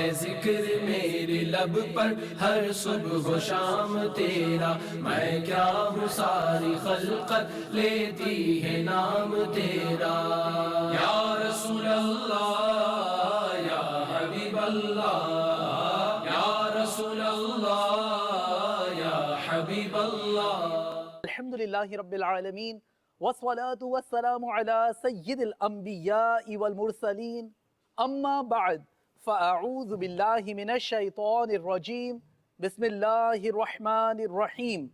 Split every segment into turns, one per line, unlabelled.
है जिक्र मेरे लब पर हर सुबह शाम तेरा। मैं क्या हूँ सारी खल्कत लेती है नाम तेरा। या रसूल अल्लाह या हबीब अल्लाह, या रसूल अल्लाह या हबीब अल्लाह।
अल्हम्दुलिल्लाहि रब्बिल आलमीन वस्सलातु वस्सलामु अला सय्यिदिल अंबिया वल मुरसलीन अम्मा बअद फ़अऊज़ु बिल्लाहि मिनश शैतानिर रजीम बिस्मिल्लाहिर रहमानिर रहीम।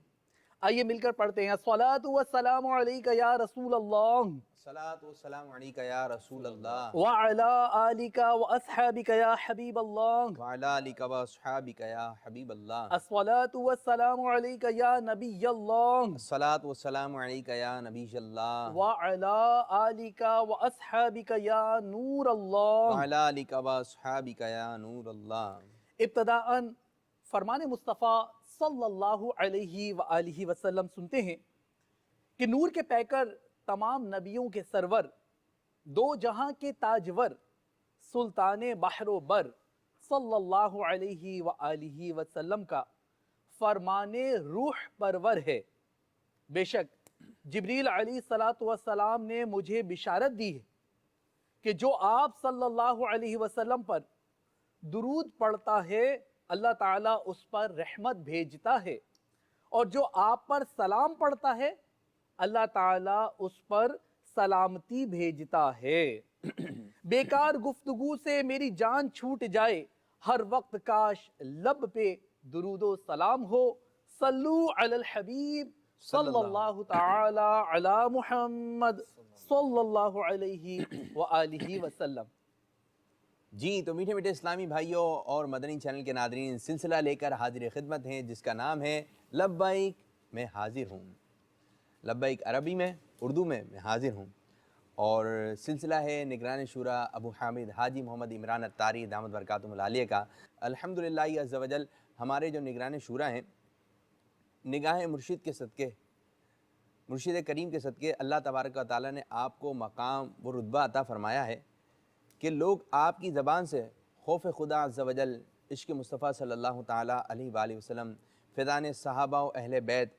आइए मिलकर पढ़ते हैं अस्सलातु वस्सलामु अलैका या रसूल अल्लाह,
सलात व सलाम अलैका या रसूल अल्लाह
व अला आलिका व अस्हाबिका या हबीब अल्लाह,
व अला आलिका व अस्हाबिका या हबीब अल्लाह।
अस्सलातु वस्सलामु अलैका या नबी अल्लाह,
सलात व सलाम अलैका या नबी अल्लाह
व अला आलिका व अस्हाबिका या नूर
व
अल्लाह।
अला आलिका व अस्हाबिका या नूर अल्लाह।
इब्तदाअन फरमान मुस्तफ़ा सल्लल्लाहु अलैहि व आलिहि वसल्लम सुनते हैं कि नूर के पैकर तमाम नबियों के सरवर, दो जहां के ताजवर, सुल्ताने बहरो बर सल्लल्लाहु अलैहि व आलिहि वसल्लम का फरमाने रूह परवर है। बेशक जिब्रील अलैहिस्सलातु वस्सलाम ने मुझे बिशारत दी है कि जो आप सल्लल्लाहु अलैहि वसल्लम पर दुरूद पढ़ता है अल्लाह ताला उस पर रहमत भेजता है, और जो आप पर सलाम पढ़ता है अल्लाह ताला उस पर सलामती भेजता है। बेकार गुफ्तगू से मेरी जान छूट जाए, हर वक्त काश लब पे दुरूदो सलाम हो। सल्लू अलल हबीब सल्लल्लाहु ताला अला मुहम्मद सल्लल्लाहु अलैहि व आलिहि वसल्लम।
जी तो मीठे मीठे इस्लामी भाइयों और मदनी चैनल के नादरीन, सिलसिला लेकर हाजिर खिदमत हैं जिसका नाम है लब्बैक मैं हाजिर हूँ। लब्बैक अरबी में, उर्दू में मैं हाजिर हूँ, और सिलसिला है निगरान शुरा अबू हामिद हाजी मोहम्मद इमरान अत्तारी दामद बरकातुहुल आलिया का। अल्हम्दुलिल्लाह अज़्ज़ा वजल हमारे जो निगरान शुरा हैं, निगाह मुर्शिद के सदक़े, मुर्शिद करीम के सदक़े अल्लाह तबारक व तआला ने आपको मकाम व रुतबा अता फ़रमाया है कि लोग आपकी ज़बान से खौफ खुदा अज़्ज़ा वजल, इश्क़ मुस्तफ़ा सल्लल्लाहु ताला अलैहि वसल्लम, फ़िदान सहाबा व अहले बैत,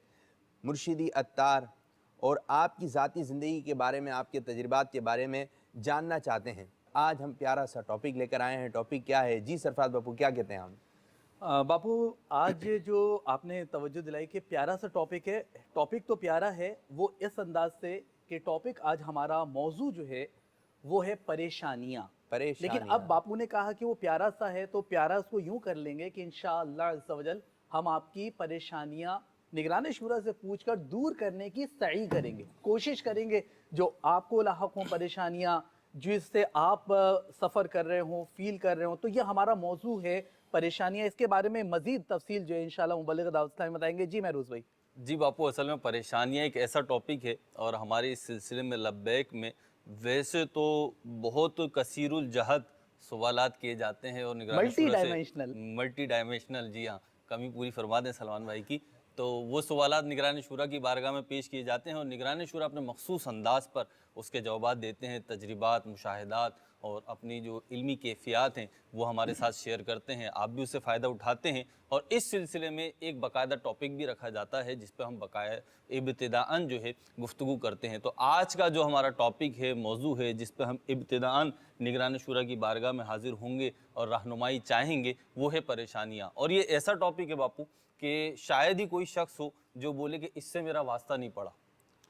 मुर्शिदी अत्तार और आपकी ज़ाती ज़िंदगी के बारे में, आपके तजुर्बात के बारे में जानना चाहते हैं। आज हम प्यारा सा टॉपिक लेकर आए हैं। टॉपिक क्या है जी सरफराज बापू, क्या कहते हैं हम?
बापू आज जो आपने तवज्जो दिलाई कि प्यारा सा टॉपिक है, टॉपिक तो प्यारा है, वो इस अंदाज से कि टॉपिक आज हमारा मौजू जो है वो है परेशानियाँ। लेकिन अब बापू ने कहा कि वो प्यारा सा है तो प्यारा उसको यूँ कर लेंगे कि इंशाअल्लाह अज़्ज़ा वजल हम आपकी परेशानियाँ निगरान शुरा से पूछकर दूर करने की सही करेंगे, कोशिश करेंगे। जो आपको लाहक हों परेशानियाँ, जिससे आप सफ़र कर रहे हों, फील कर रहे हों, तो ये हमारा मौजू है परेशानियाँ। इसके बारे में मज़ीद तफसील जो है इंशाअल्लाह मुबल्लिग़ दावत इस्लामी बताएंगे। जी महरूज़ भाई।
जी बापू, असल में परेशानियाँ एक ऐसा टॉपिक है, और हमारे इस सिलसिले में लब्बैक में वैसे तो बहुत कसीरुल जहत सवालात किए जाते हैं और मल्टी डायमेंशनल, जी हाँ, कमी पूरी फरमा दें सलमान भाई की। तो वो सवालात निगरान शुरा की बारगाह में पेश किए जाते हैं और निगरान शुरा अपने मखसूस अंदाज पर उसके जवाबात देते हैं। तजरिबात, मुशाहिदात और अपनी जो इल्मी कैफियत हैं वो हमारे साथ शेयर करते हैं, आप भी उससे फ़ायदा उठाते हैं। और इस सिलसिले में एक बाकायदा टॉपिक भी रखा जाता है जिस पर हम बाकायदा इब्तिदाअन जो है गुफ्तगू करते हैं। तो आज का जो हमारा टॉपिक है, मौजू है, जिस पर हम इब्तिदाअन निगरान शुरा की बारगाह में हाजिर होंगे और रहनुमाई चाहेंगे, वो है परेशानियाँ। और ये ऐसा टॉपिक है बापू कि शायद ही कोई शख्स हो जो बोले कि इससे मेरा वास्ता नहीं पड़ा।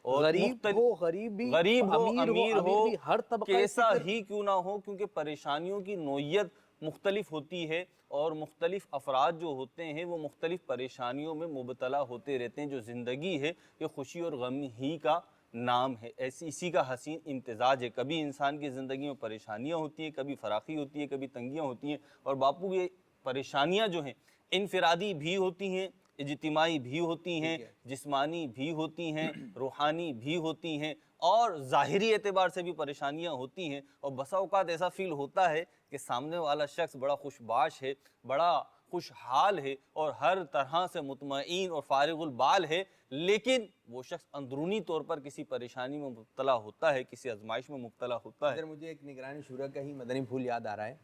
और
गरीब हो, अमीर हो, हर तबका
कैसा ही क्यों ना हो, क्योंकि परेशानियों की नोयत मुख्तलिफ होती है और मुख्तलिफ अफराद जो होते हैं वो मुख्तलिफ परेशानियों में मुबतला होते रहते हैं। जो ज़िंदगी है ये खुशी और गम ही का नाम है, ऐसी इसी का हसीन इम्तिजाज है। कभी इंसान की ज़िंदगी में परेशानियाँ होती हैं, कभी फराखी होती है, कभी तंगियाँ होती हैं। और बापू ये परेशानियाँ जो हैं इनफिरादी भी होती हैं, इज्तिमाई भी होती हैं, जिस्मानी भी होती हैं, रूहानी भी होती हैं, और ज़ाहिरी एतबार से भी परेशानियाँ होती हैं। और बसा औक़ात ऐसा फ़ील होता है कि सामने वाला शख्स बड़ा खुशबाश है, बड़ा खुशहाल है और हर तरह से मुतमईन और फारिगुल बाल है, लेकिन वो शख्स अंदरूनी तौर पर किसी परेशानी में मुब्तला होता है, किसी आजमाइश में मुब्तला होता है।
इधर मुझे एक निगरानी शुरा का ही मदनी फूल याद आ रहा है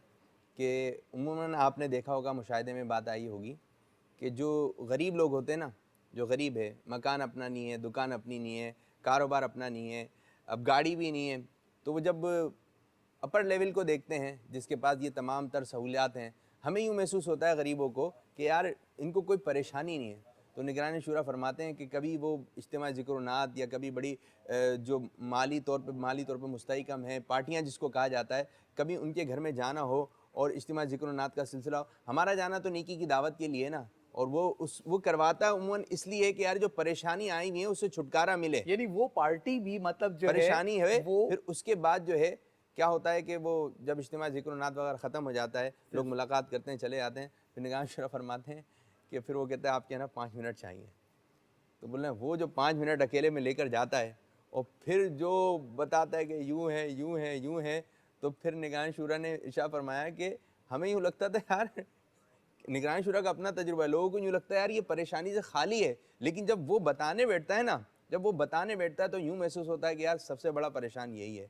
कि उम्मन आपने देखा होगा, मुशाहिदे में बात आई होगी कि जो गरीब लोग होते हैं ना, जो गरीब है, मकान अपना नहीं है, दुकान अपनी नहीं है, कारोबार अपना नहीं है, अब गाड़ी भी नहीं है, तो वो जब अपर लेवल को देखते हैं जिसके पास ये तमाम तर सहूलियात हैं, हमें यूँ महसूस होता है गरीबों को कि यार इनको कोई परेशानी नहीं है। तो निगरान शुरा फरमाते हैं कि कभी वो इज्तिमा ज़िक्र-ओ-नात या कभी बड़ी जो माली तौर पे मुस्तहकम है, पार्टियाँ जिसको कहा जाता है, कभी उनके घर में जाना हो और इज्तिमा ज़िक्र-ओ-नात का सिलसिला हो। हमारा जाना तो नेकी की दावत के लिए ना, और वो करवाता उम्मन इसलिए कि यार जो परेशानी आई हुई है उससे छुटकारा मिले।
यानी वो पार्टी भी मतलब जो
परेशानी है
वो
फिर उसके बाद जो है क्या होता है कि वो जब इज्तिमा ज़िक्र-ओ-नात वगैरह ख़त्म हो जाता है, लोग मुलाकात करते हैं, चले जाते हैं, फिर निगाह शुरा फरमाते हैं कि फिर वो कहता है आपके यहाँ 5 मिनट चाहिए। तो बोल रहे हैं वो जो 5 मिनट अकेले में लेकर जाता है और फिर जो बताता है कि यूँ है, यूँ है, यूँ है, तो फिर निगरान शुरा ने इरशाद फरमाया कि हमें यूँ लगता था यार, निगरान शुरा का अपना तजुर्बा है, लोगों को यूँ लगता है यार ये परेशानी से खाली है, लेकिन जब वो बताने बैठता है ना, जब वो बताने बैठता है तो यूँ महसूस होता है कि यार सबसे बड़ा परेशान यही है।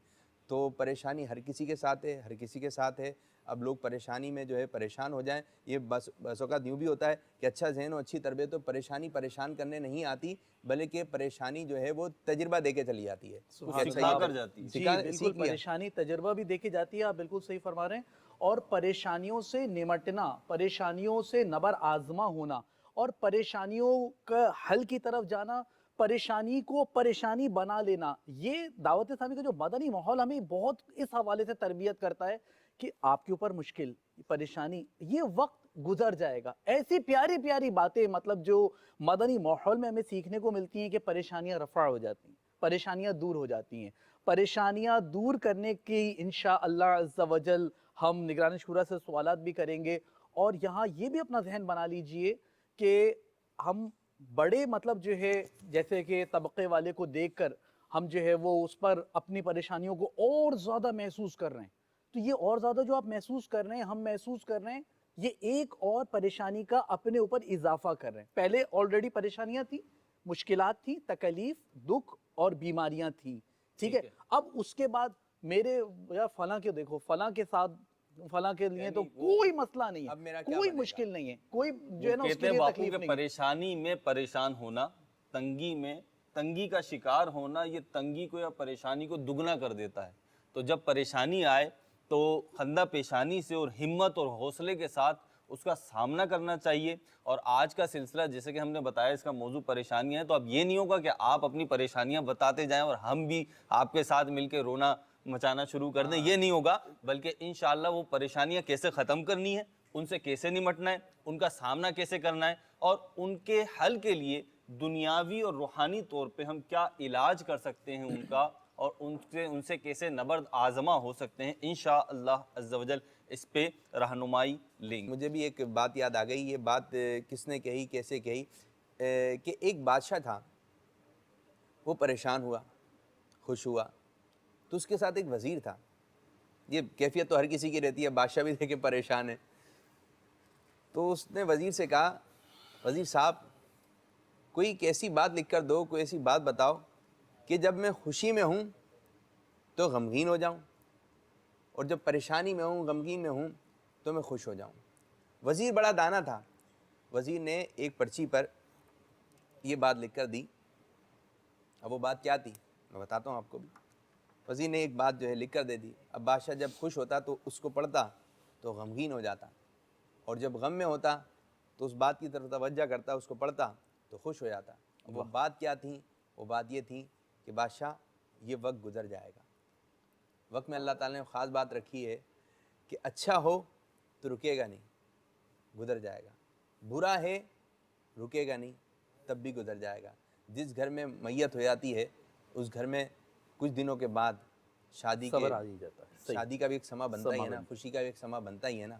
तो परेशानी हर किसी के साथ है, हर किसी के साथ है। अब लोग परेशानी में जो है परेशान हो जाएं, ये बस औक़ात यूँ भी होता है कि अच्छा ज़हन और अच्छी तरबियत तो परेशानी परेशान करने नहीं आती, बल्कि परेशानी जो है वो तजुर्बा दे के चली जाती है।
सिखा कर जाती है।
जी बिल्कुल, परेशानी तजुर्बा भी देखी जाती है, आप बिल्कुल सही फरमा रहे हैं। और परेशानियों से निमटना, परेशानियों से नबर आजमा होना और परेशानियों का हल की तरफ जाना, परेशानी को परेशानी बना लेना, ये दावत इस्लामी का जो मदनी माहौल हमें बहुत इस हवाले से तरबियत करता है कि आपके ऊपर मुश्किल, परेशानी, ये वक्त गुजर जाएगा। ऐसी प्यारी प्यारी बातें मतलब जो मदनी माहौल में हमें सीखने को मिलती हैं कि परेशानियां रफ़ा हो जाती हैं, परेशानियां दूर हो जाती हैं। परेशानियां दूर करने की इंशाअल्लाह अज़्ज़ा वजल हम निगरान शुरा से सवालात भी करेंगे। और यहाँ ये भी अपना जहन बना लीजिए कि हम बड़े मतलब जो है जैसे कि तबके वाले को देखकर हम जो है वो उस पर अपनी परेशानियों को और ज़्यादा महसूस कर रहे हैं, तो ये और ज़्यादा जो आप महसूस कर रहे हैं, हम महसूस कर रहे हैं, ये एक और परेशानी का अपने ऊपर इजाफा कर रहे हैं। पहले ऑलरेडी परेशानियां थी, मुश्किलात थी, तकलीफ, दुख और बीमारियां थी, ठीक है। अब उसके बाद मेरे यार फलां के देखो, फलां के साथ फलां के लिए तो कोई मसला नहीं है, कोई मुश्किल नहीं है, कोई जो है ना उसके लिए तकलीफ नहीं है।
परेशानी में परेशान होना, तंगी में तंगी का शिकार होना, ये तंगी को या परेशानी को दुगना कर देता है। तो जब परेशानी आए तो खंदा पेशानी से और हिम्मत और हौसले के साथ उसका सामना करना चाहिए। और आज का सिलसिला जैसे कि हमने बताया, इसका मौजू परेशानियां हैं, तो अब ये नहीं होगा कि आप अपनी परेशानियां बताते जाएं और हम भी आपके साथ मिलकर रोना मचाना शुरू कर दें, ये नहीं होगा, बल्कि इंशाअल्लाह वो परेशानियां कैसे ख़त्म करनी है, उनसे कैसे निमटना है, उनका सामना कैसे करना है और उनके हल के लिए दुनियावी और रूहानी तौर पे हम क्या इलाज कर सकते हैं उनका, और उनसे कैसे नबर्द आज़मा हो सकते हैं, इंशाअल्लाह अज़्ज़ा वजल इस पे रहनुमाई लेंगे।
मुझे भी एक बात याद आ गई, ये बात किसने कही, कैसे कही, कि एक बादशाह था, वो परेशान हुआ, खुश हुआ, तो उसके साथ एक वज़ीर था। ये कैफियत तो हर किसी की रहती है, बादशाह भी देखे परेशान है। तो उसने वज़ीर से कहा, वज़ीर साहब कोई एक ऐसी बात लिख कर दो, कोई ऐसी बात बताओ कि जब मैं खुशी में हूँ तो गमगीन हो जाऊँ, और जब परेशानी में हूँ, गमगीन में हूँ, तो मैं खुश हो जाऊँ। वज़ीर बड़ा दाना था, वज़ीर ने एक पर्ची पर ये बात लिख कर दी। अब वो बात क्या थी मैं बताता हूँ आपको भी। वज़ीर ने एक बात जो है लिख कर दे दी। अब बादशाह जब खुश होता तो उसको पढ़ता तो गमगीन हो जाता, और जब गम में होता तो उस बात की तरफ तवज्जो करता, उसको पढ़ता तो खुश हो जाता। वो बात क्या थी? वो बात ये थी कि बादशाह ये वक्त गुज़र जाएगा। वक्त में अल्लाह ताला ने ख़ास बात रखी है कि अच्छा हो तो रुकेगा नहीं, गुज़र जाएगा, बुरा है रुकेगा नहीं, तब भी गुज़र जाएगा। जिस घर में मैयत हो जाती है उस घर में कुछ दिनों के बाद शादी
सब्र आ ही जाता है।
शादी का भी एक समा बनता ही है ना, खुशी का भी एक समा बनता ही है ना।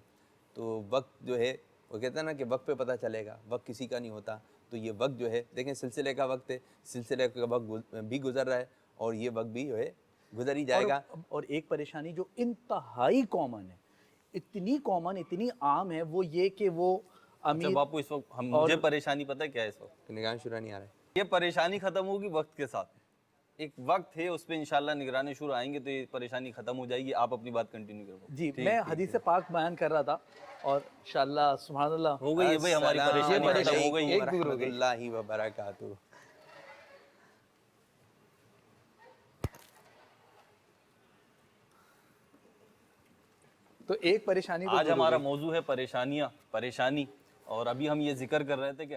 तो वक्त जो है वो कहता है ना कि वक्त पे पता चलेगा, वक्त किसी का नहीं होता। तो ये वक्त जो है देखें सिलसिले का वक्त है, सिलसिले का वक्त भी गुजर रहा है और ये वक्त भी जो है गुजर ही जाएगा।
और एक परेशानी जो इंतहाई कॉमन है, इतनी कॉमन, इतनी आम है, वो ये कि वो अमीर।
बापू इस वक्त मुझे परेशानी पता है क्या है इस वक्त?
निगाह शुरा नहीं आ रहा है।
ये परेशानी खत्म होगी वक्त के साथ, एक वक्त है उस पे इंशाल्लाह निगरानी शुरू आएंगे तो ये परेशानी खत्म हो जाएगी। आप अपनी बात कंटिन्यू करो।
जी, मैं हदीस पाक बयान कर रहा था और इंशाल्लाह सुभान अल्लाह
हो गई है भाई हमारी परेशानी खत्म हो गई है।
एक दूर हो गई।
रहमतुल्लाहि व बरकातुहू।
तो एक परेशानी तो
आज
दूर हो
हमारा
गई।
मौजू है परेशानी। और अभी हम ये जिक्र कर रहे थे कि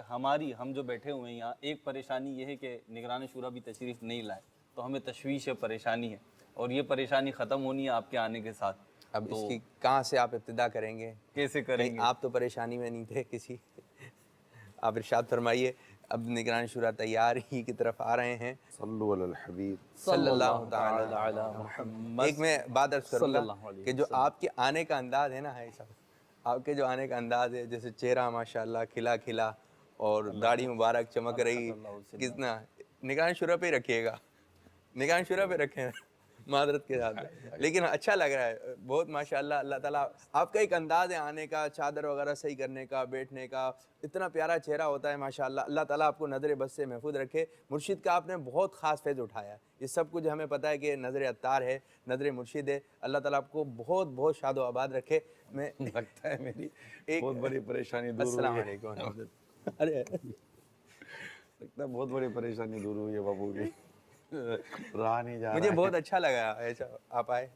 हम जो बैठे हुए हैं यहाँ, एक परेशानी ये है कि निगरान शुरा भी तशरीफ़ नहीं लाए, तो हमें तशवीश है, परेशानी है, और ये परेशानी ख़त्म होनी है आपके आने के साथ।
अब
तो
इसकी कहाँ से आप इब्तिदा करेंगे?
कैसे
कहीं
करेंगे?
आप तो परेशानी में नहीं थे किसी। आप इरशाद फरमाइए। अब निगरान शुरा तैयार ही की तरफ आ रहे हैं।
सल्लु अलल हबीब।
सल्लल्लाहु
ताला
ताला
अला मुहम्मद।
एक मैं बात अर्ज करूंगा
सल्लल्लाहु अलैहि
कि जो आपके आने का अंदाज है ना, है साहब, आपके जो आने का अंदाज है, जैसे चेहरा माशाल्लाह खिला खिला और दाढ़ी मुबारक चमक रही, कितना निगरान शुरा पे ही रखिएगा, निगरान शुरा पे रखें मादरत के साथ, लेकिन अच्छा लग रहा है बहुत माशाल्लाह। अल्लाह ताला आपका एक अंदाज है आने का, चादर वगैरह सही करने का, बैठने का, इतना प्यारा चेहरा होता है माशाल्लाह। अल्लाह ताला आपको नज़र बस से महफूज रखे। मुर्शिद का आपने बहुत ख़ास फैज़ उठाया। ये सब कुछ हमें पता है कि नज़र अत्तार है, नज़र मुर्शिद है। अल्लाह ताला आपको बहुत बहुत शाद व आबाद रखे। मैं
लगता है मेरी
एक
बहुत बड़ी परेशानी दूर
अस्सलाम
हुई है।
वालेकुम। अरे
लगता है बहुत बड़ी परेशानी दूर हुई है बाबू की। रहा नहीं जा
मुझे
रहा
बहुत अच्छा लगा ऐसा आप आए,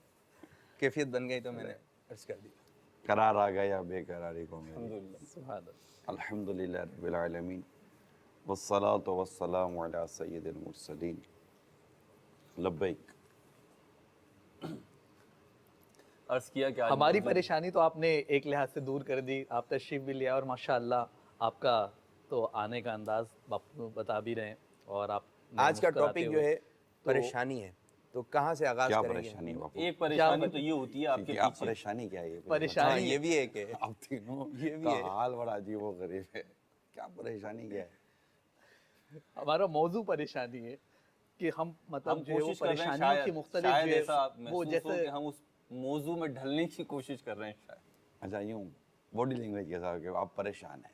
कैफियत बन गई तो मैंने अर्ज कर दिया।
करार आ गया बेकरारी को मेरी।
सुभान अल्लाह।
अल्हम्दुलिल्लाह रब्बिल आलमीन वस्सलातु वस्सलामु अला सय्यिदिल मुरसलीन। लब्बैक।
अर्ज किया कि आज
हमारी परेशानी तो आपने एक लिहाज से दूर कर दी, आप तशरीफ भी लिया और माशाअल्लाह आपका तो आने का अंदाज बापू बता भी रहे हैं। और आप
आज का
मुस्कुराते
टॉपिक जो
हुए।
है परेशानी है, तो कहाँ से आगाज
क्या
करेंगे?
परेशानी है बापू?
एक परेशानी तो ये होती है आपके
क्या
पीछे।
परेशानी क्या है ये?
परेशानी
हाँ, ये भी एक है।
आप तीनों
ये भी
का
है।
हाल बड़ा अजीब व गरीब है। क्या परेशानी क्या है?
हमारा मौजू परेशानी है कि हम मतलब
हम
जो है वो
कोशिश कर रहे हैं
परेशानियों की मुख्तलिफ
शायद
जो है
ऐसा
वो
महसूस हो
जैसे
कि हम उस मौजू में ढलने की कोशिश कर रहे हैं शायद।
अच्छा यूँ बॉडी लैंग्वेज के साथ कि आप परेशान हैं।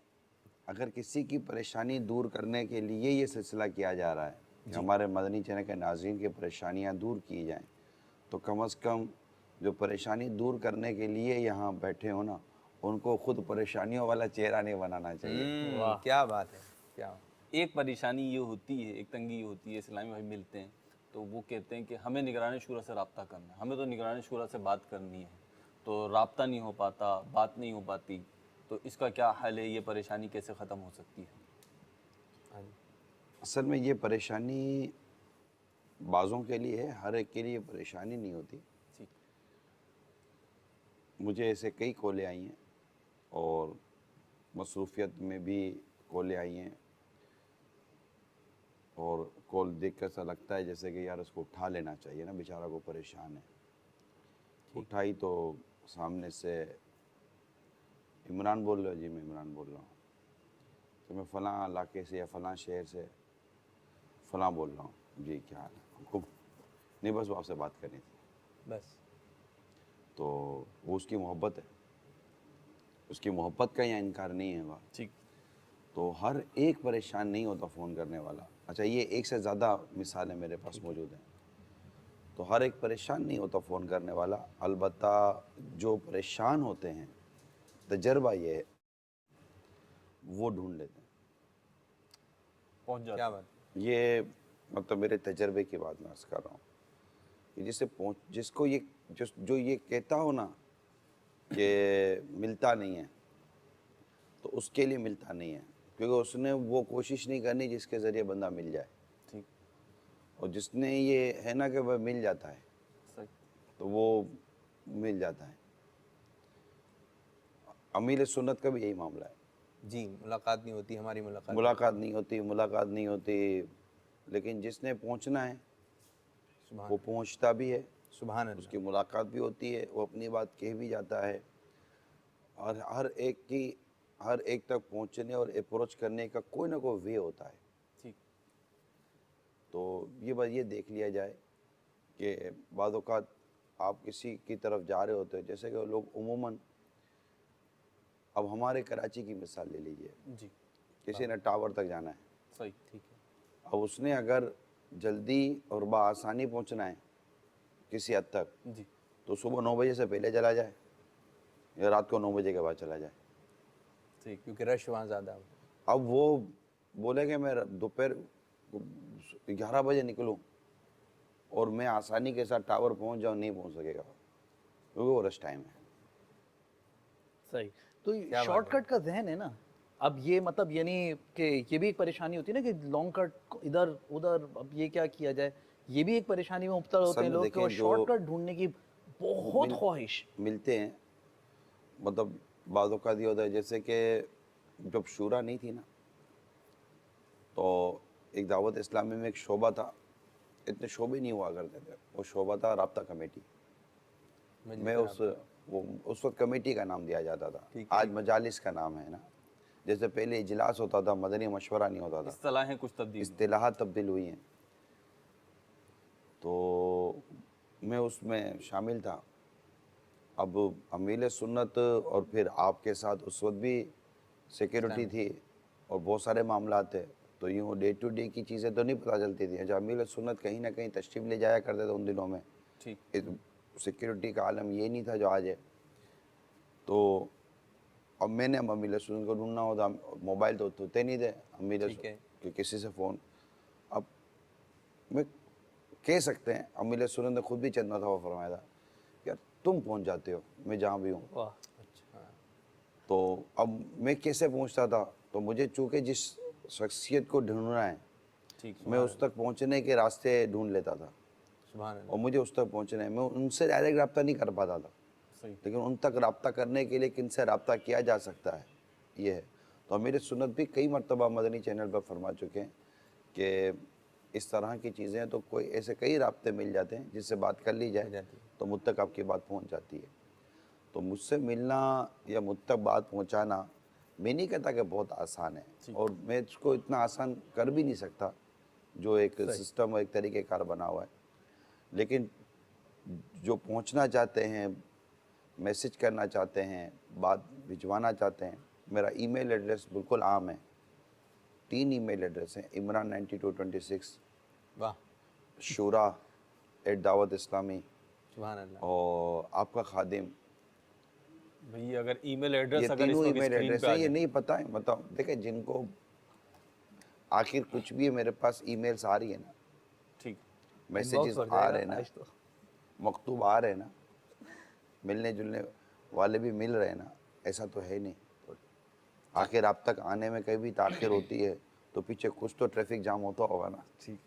अगर किसी की परेशानी दूर करने के लिए ये सिलसिला किया जा रहा है कि हमारे मदनी चैनल के नाज़रीन की परेशानियां दूर की जाएं, तो कम से कम जो परेशानी दूर करने के लिए यहाँ बैठे हो ना, उनको खुद परेशानियों वाला चेहरा नहीं बनाना चाहिए।
वाह क्या बात है, क्या
एक परेशानी ये होती है, एक तंगी ये होती है, इस्लामी भाई मिलते हैं तो वो कहते हैं कि हमें निगरानी शुरा से रब्ता करना है, हमें तो निगरानी शुरा से बात करनी है, तो रब्ता नहीं हो पाता, बात नहीं हो पाती, तो इसका क्या हल है? ये परेशानी कैसे ख़त्म हो सकती है?
असल में ये परेशानी बाज़ों के लिए है, हर एक के लिए परेशानी नहीं होती।
ठीक।
मुझे ऐसे कई कॉलें आई हैं और मसरूफियत में भी कॉलें आई हैं, और कॉल देख कर ऐसा लगता है जैसे कि यार उसको उठा लेना चाहिए ना, बेचारा को परेशान है। उठाई तो सामने से इमरान बोल रहे हो? जी मैं इमरान बोल रहा हूँ। तो मैं फ़लाँ इलाके से या फ़लाँ शहर से फ़लाँ बोल रहा हूँ। जी क्या हाल है आपको? नहीं बस वो आपसे बात करनी थी।
बस
तो वो उसकी मोहब्बत है, उसकी मोहब्बत का यहाँ इनकार नहीं है बात।
ठीक।
तो हर एक परेशान नहीं होता फ़ोन करने वाला। अच्छा ये एक से ज़्यादा मिसालें मेरे पास मौजूद हैं। तो हर एक परेशान नहीं होता फ़ोन करने वाला, अलबत्ता जो परेशान होते हैं तजर्बा ये है वो ढूंढ लेते हैं।
पहुँच जाते
क्या
हैं।
बात,
ये मतलब मेरे तजर्बे की बात मैं अर्ज़ कर रहा हूँ कि जिसको ये जो ये कहता हो ना कि मिलता नहीं है, तो उसके लिए मिलता नहीं है, क्योंकि उसने वो कोशिश नहीं करनी जिसके ज़रिए बंदा मिल जाए।
ठीक।
और जिसने ये है ना कि वह मिल जाता है,
सही।
तो वो मिल जाता है। अमीर सुन्नत का भी यही मामला है।
जी मुलाकात नहीं होती, हमारी मुलाकात
मुलाकात नहीं होती, लेकिन जिसने पहुंचना है
सुभान
वो पहुंचता भी है,
सुभान अल्लाह।
उसकी मुलाकात भी होती है, वो अपनी बात कह भी जाता है, और हर एक तक पहुंचने और अप्रोच करने का कोई ना कोई वे होता है।
ठीक।
तो ये बस ये देख लिया जाए कि बाद औक़ात आप किसी की तरफ जा रहे होते हैं, जैसे कि लोग उमूमन, अब हमारे कराची की मिसाल ले लीजिए,
जी।
किसी ने टावर तक जाना है,
सही। ठीक है।
अब उसने अगर जल्दी और बआसानी पहुंचना है किसी हद तक,
जी
तो सुबह 9 बजे से पहले चला जाए या रात को 9 बजे के बाद चला जाए।
ठीक, क्योंकि रश वहाँ ज़्यादा हो।
अब वो बोले कि मैं दोपहर 11 बजे निकलूं और मैं आसानी के साथ टावर पहुंच जाऊं, नहीं पहुंच सकेगा क्योंकि वो रश टाइम है।
सही। तो शॉर्टकट का जहन है ना। अब ये मतलब यानी कि ये भी एक परेशानी होती है ना कि लॉन्ग कट इधर उधर, अब ये क्या किया जाए, ये भी एक परेशानी में मुब्तला होते हैं
सब
लोग
देखें
कि
जो
शॉर्टकट ढूंढने की बहुत
मिल-
ख्वाहिश।
मिलते हैं, मतलब बाज़ औक़ात ये होता है जैसे कि जब शूरा नहीं थी ना, तो एक दावत इस्लामी में एक शोबा था, इतने शोबे नहीं हुआ करते थे, वो शोबा था राब्ता कमेटी। मैं उस वक्त कमेटी का नाम दिया जाता था, आज मजालिस का नाम है ना। जैसे पहले इजलास होता था, मदनी मशवरा नहीं होता था,
इस्तिलाहें कुछ तब्दील
इस्तिलाहात तब्दील हुई हैं, तो मैं उसमें शामिल था। अब अमील सुन्नत और फिर आपके साथ उस वक्त भी सिक्योरिटी थी और बहुत सारे मामला थे, तो यूँ डे टू डे की चीज़ें तो नहीं पता चलती थी। जब अमील सुन्नत कहीं ना कहीं तशरीफ़ ले जाया करते थे उन दिनों में,
ठीक
सिक्योरिटी का आलम ये नहीं था जो आज है। तो अब मैंने अमील सुन्नत को ढूंढना होता, मोबाइल तो होते नहीं थे अमील कि किसी से फ़ोन। अब मैं कह सकते हैं अमील सुन्नत ने खुद भी चंद मरतबा फरमाया था यार तुम पहुंच जाते हो मैं जहाँ भी हूँ। तो अब मैं कैसे पहुंचता था, तो मुझे चूँकि जिस शख्सियत को ढूंढना है मैं उस तक पहुंचने के रास्ते ढूंढ लेता था, और मुझे उस तक पहुंचना है, मैं उनसे डायरेक्ट रब्ता नहीं कर पाता था, लेकिन उन तक रब्ता करने के लिए किन से रब्ता किया जा सकता है ये है। तो मेरे सुन्नत भी कई मरतबा मदनी चैनल पर फरमा चुके हैं कि इस तरह की चीज़ें तो कोई ऐसे कई राब्ते मिल जाते हैं जिससे बात कर ली जाए तो मुझ तक आपकी बात पहुंच जाती है। तो मुझसे मिलना या मुझ तक बात पहुंचाना मैं नहीं कहता कि बहुत आसान है, और मैं इसको इतना आसान कर भी नहीं सकता जो एक सिस्टम और एक तरीक़ेकार बना हुआ है, लेकिन जो पहुंचना चाहते हैं, मैसेज करना चाहते हैं, बात भिजवाना चाहते हैं, मेरा ईमेल एड्रेस बिल्कुल आम है, 3 ईमेल एड्रेस हैं, imran9226
वाह
shura@dawat-islami
सुभान अल्लाह।
और आपका खादिम।
भाई अगर ईमेल
ये
एड्रेस अगर
तीनों
इसको
ईमेल
स्क्रीन
एड्रेस
पे आ
है, ये
जाए
नहीं पता है, मतलब देखें जिनको आखिर कुछ भी है, मेरे पास ईमेल्स आ रही है ना,
ठीक
मैसेजेस आ रहे हैं ना, मकतूब आ रहे हैं ना, मिलने जुलने वाले भी मिल रहे हैं ना, ऐसा तो है नहीं। तो आखिर आप तक आने में कहीं भी ताख़िर होती है तो पीछे कुछ तो ट्रैफिक जाम होता होगा ना।
ठीक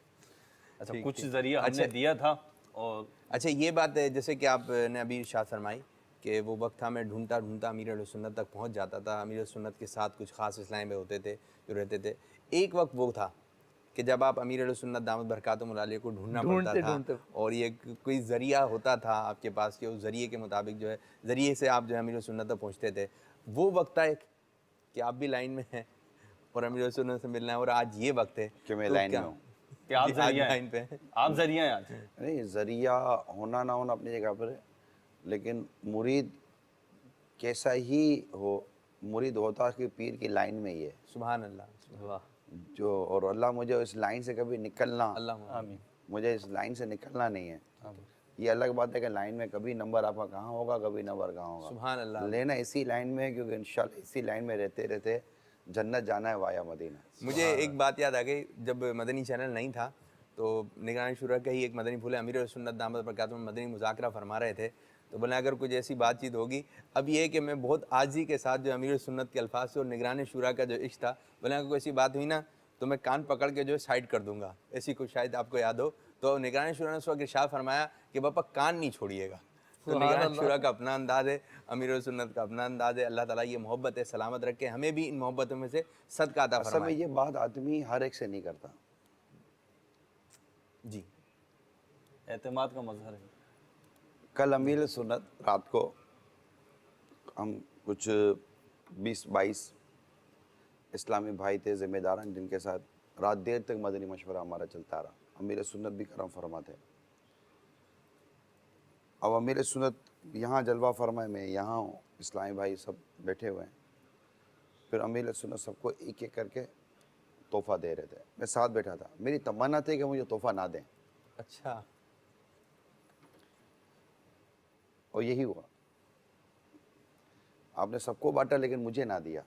अच्छा कुछ जरिया हमने दिया था। और
अच्छा ये बात है जैसे कि आपने अभी इरशाद फरमाई कि वो वक्त था मैं ढूंढता ढूंढता अमीर सुन्नत तक पहुंच जाता था, अमीर सुन्नत के साथ कुछ ख़ास इस्लाम में होते थे जो रहते थे। एक वक्त वो था कि जब आप अमीर सुन्नत दामद बरकातुहुम अलैह को ढूंढना पड़ता था और ये कोई ज़रिया होता था आपके पास कि उस ज़रिए के मुताबिक जो है ज़रिए से आप जो है अमीर सुन्नत तक पहुँचते थे। वो वक्त था एक कि आप भी लाइन में हैं और अमीर सुन्नत से मिलना है, और आज ये वक्त है
कि मैं
तो
लाइन
क्या-
में हूँ।
कि आप
जी, आज
जरिया
लाइन पे
हैं,
हैं।
आप जरिया हैं आज।
नहीं, ज़रिया होना ना होना अपनी जगह पर है, लेकिन मुरीद कैसा ही हो, मुरीद होता कि पीर की लाइन में ही है
सुभान अल्लाह।
वाह
जो, और अल्लाह मुझे इस लाइन से कभी निकलना,
अल्लाह
आमीन
मुझे इस लाइन से निकलना नहीं है। ये अलग बात है कि लाइन में कभी नंबर आपका कहाँ होगा, कभी नंबर कहाँ होगा,
सुभान अल्लाह।
लेना इसी लाइन में है, क्योंकि इंशाल्लाह इसी लाइन में रहते रहते जन्नत जाना है वाया मदीना।
मुझे एक बात याद आ गई, जब मदनी चैनल नहीं था तो निगरानी शुरा का ही एक मदनी फूले अमीर सुन्नत दामद बरकातुहुम मदनी मुज़ाकरा फरमा रहे थे, तो बोले अगर कुछ ऐसी बातचीत होगी, अब ये है कि मैं बहुत आजी के साथ जो अमीर सुन्नत के अल्फाज से और निगरानी शुरा का जो इश्क था, बोले अगर कोई ऐसी बात हुई ना तो मैं कान पकड़ के जो है साइड कर दूंगा, ऐसी कुछ शायद आपको याद हो। तो निगरानी शुरा ने उस वक्त इरशाद फरमाया कि बापा कान नहीं छोड़िएगा। तो निगरानी शुरा का अपना अंदाज़ है, अमीर सुन्नत का अपना अंदाज़ है। अल्लाह ताला ये मोहब्बत है सलामत रखे, हमें भी इन मोहब्बतों में से सदका अता
असल में
फरमाए।
ये बात आदमी हर एक से नहीं करता।
जी
एतमाद का मजहर है।
कल अमीर सुन्नत रात को हम कुछ 20-22 इस्लामी भाई थे ज़िम्मेदारान, जिनके साथ रात देर तक मदनी मशवरा हमारा चलता रहा। अमीर सुन्नत भी करम फरमा थे। अब अमीर सुन्नत यहाँ जलवा फरमाए, मैं यहाँ हूँ, इस्लामी भाई सब बैठे हुए हैं। फिर अमीर सुन्नत सबको एक एक करके तोहफा दे रहे थे, मैं साथ बैठा था, मेरी तमन्ना थी कि मुझे तोहफा ना दें,
अच्छा,
और यही हुआ। आपने सबको बांटा लेकिन मुझे ना दिया।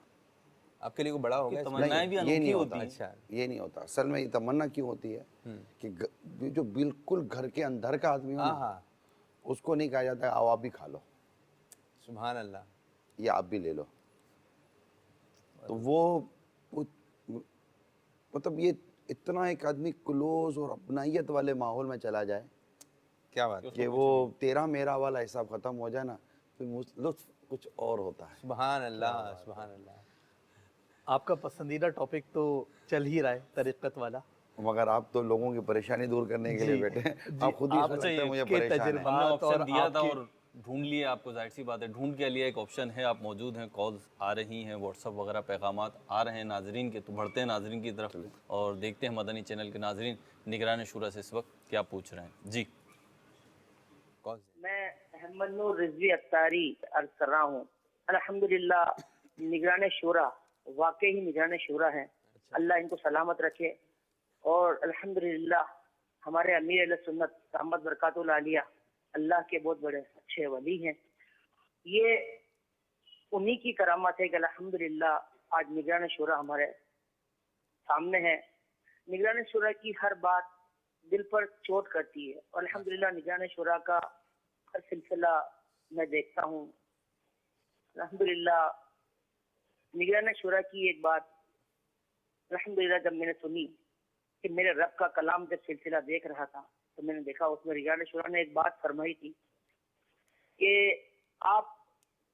आपके लिए कोई बड़ा हो गया इसमें?
तमन्नाएं भी
ये
अनोखी
नहीं
होती
होता।
हैं।
अच्छा,
ये नहीं होता। असल में ये तमन्ना क्यों होती है कि जो बिल्कुल घर के अंदर का आदमी हो
हाँ
ना,
हाँ,
उसको नहीं कहा जाता आओ आप भी खा लो
सुभान अल्लाह।
या आप भी ले लो। तो वो मतलब ये इतना एक आदमी क्लोज और अपनाइयत वाले माहौल में चला जाए
क्या बात है,
कि वो तेरा मेरा वाला हिसाब खत्म हो जाए ना, फिर लुत्फ कुछ और होता है।
सुभान अल्लाह, सुभान अल्लाह।
आपका पसंदीदा टॉपिक तो चल ही रहा है, तरीक़त वाला।
मगर आप तो लोगों की परेशानी दूर करने के लिए
जी,
बैठे हैं,
जी,
आप खुद ही
आप
इसमें लगता है मुझे
के
परेशान है।
तजुर्बा
हमने
बात और
ऑप्शन दिया था
आपके-
और ढूंढ लिए आपको, जाहिर सी बात है ढूंढ के लिए एक ऑप्शन है, आप मौजूद हैं, कॉल्स आ रही हैं, व्हाट्सअप वगैरह पैगामात आ रहे हैं नाजरीन के, तो बढ़ते हैं नाजरीन की तरफ और देखते हैं मदनी चैनल के नाजरीन निगरान शुरा से इस वक्त क्या पूछ रहे हैं। जी,
कौन से?
मैं अहमद नूर रिजवी अत्तारी अर्ज कर रहा हूँ। अल्हम्दुलिल्लाह निगरान शूरा वाकई ही निगरान शूरा है, अल्लाह इनको सलामत रखे। और अल्हम्दुलिल्लाह हमारे अमीर अहले सुन्नत दामद बरकातुल आलिया अल्लाह के बहुत बड़े अच्छे वली हैं। ये उन्हीं की करामत है कि अल्हम्दुलिल्लाह आज निगरान शूरा हमारे सामने है। निगरान शूरा की हर बात दिल पर चोट करती है और अल्हम्दुलिल्लाह निगरान शूरा का हर सिलसिला मैं देखता हूँ। अल्हम्दुलिल्लाह निगरान शूरा की एक बात अल्हम्दुलिल्लाह जब मैंने सुनी कि मेरे रब का कलाम जब सिलसिला देख रहा था तो मैंने देखा उसमें निगरान शूरा ने एक बात फरमाई थी कि आप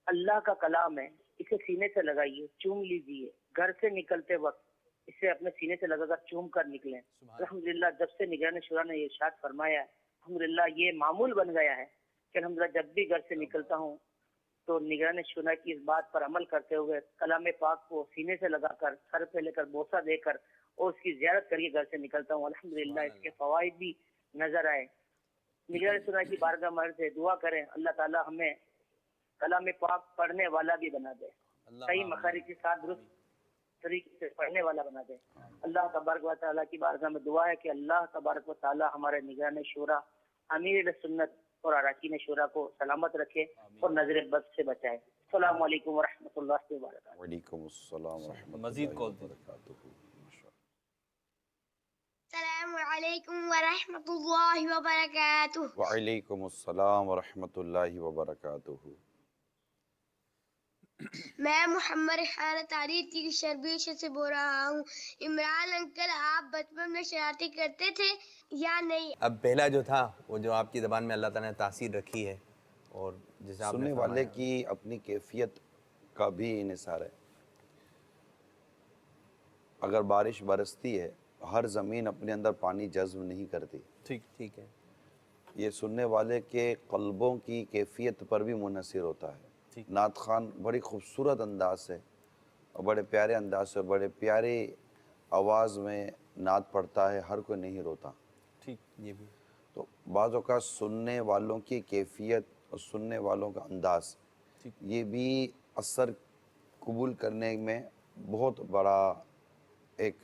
अल्लाह का कलाम है, इसे सीने से लगाइए, चूम लीजिए, घर से निकलते वक्त इसे अपने सीने से लगाकर चूम कर निकलें। अल्हम्दुलिल्लाह जब से निगरान शूरा ने ये इरशाद फरमाया है, अल्हम्दुलिल्लाह ये मामूल बन गया है कि अल्हम्दुलिल्लाह जब भी घर से निकलता हूँ तो निगरान शूरा की इस बात पर अमल करते हुए कलाम पाक को सीने से लगाकर सर पे लेकर बोसा देकर और उसकी ज़ियारत करके घर से निकलता हूँ। अल्हम्दुलिल्लाह इसके फवाइद भी नजर आए। निगरान शूरा की बारगाह मर्ज़ से दुआ करें अल्लाह ताला हमें कलाम पाक पढ़ने वाला भी बना दे, सही मखारिज के साथ दुरुस्त तरीके से पढ़ने वाला बना दे। अल्लाह तबारक व तआला की बारगाह में दुआ है कि अल्लाह तबारक व तआला हमारे निगरान शूरा अमीर सुन्नत और अरकान शूरा को सलामत रखे और नजर बद से बचाए। अस्सलाम वालेकुम व रहमतुल्लाहि व बरकातहू।
वालेकुम अस्सलाम व रहमतुल्लाहि
मजीद
व
कॉल दीजिए।
बरकातुहू।
अस्सलामुअलैकुम वरहमतुल्लाहि वबरकातुह।
वालेकुम अस्सलाम व रहमतुल्लाहि व बरकातुहू।
मैं मोहम्मद खान तारी की शर्बीश से बोल रहा हूँ। इमरान अंकल, आप बचपन में शरारती करते थे या नहीं?
अब पहला जो था वो जो आपकी ज़बान में अल्लाह ताला ने तासीर रखी है और जैसे आपने
सुनने वाले
फरमाया,
की अपनी कैफियत का भी इन्हिसार है। अगर बारिश बरसती है, हर ज़मीन अपने अंदर पानी जज्ब नहीं करती।
ठीक है,
ये सुनने वाले के क़ल्बों की कैफियत पर भी मुनहसिर होता है। नात खान बड़ी खूबसूरत अंदाज से और बड़े प्यारे अंदाज से, बड़े प्यारे आवाज़ में नात पढ़ता है, हर कोई नहीं रोता।
ठीक,
ये भी
तो बाज़ औक़ात सुनने वालों की कैफियत और सुनने वालों का अंदाज़, ये भी असर कबूल करने में बहुत बड़ा एक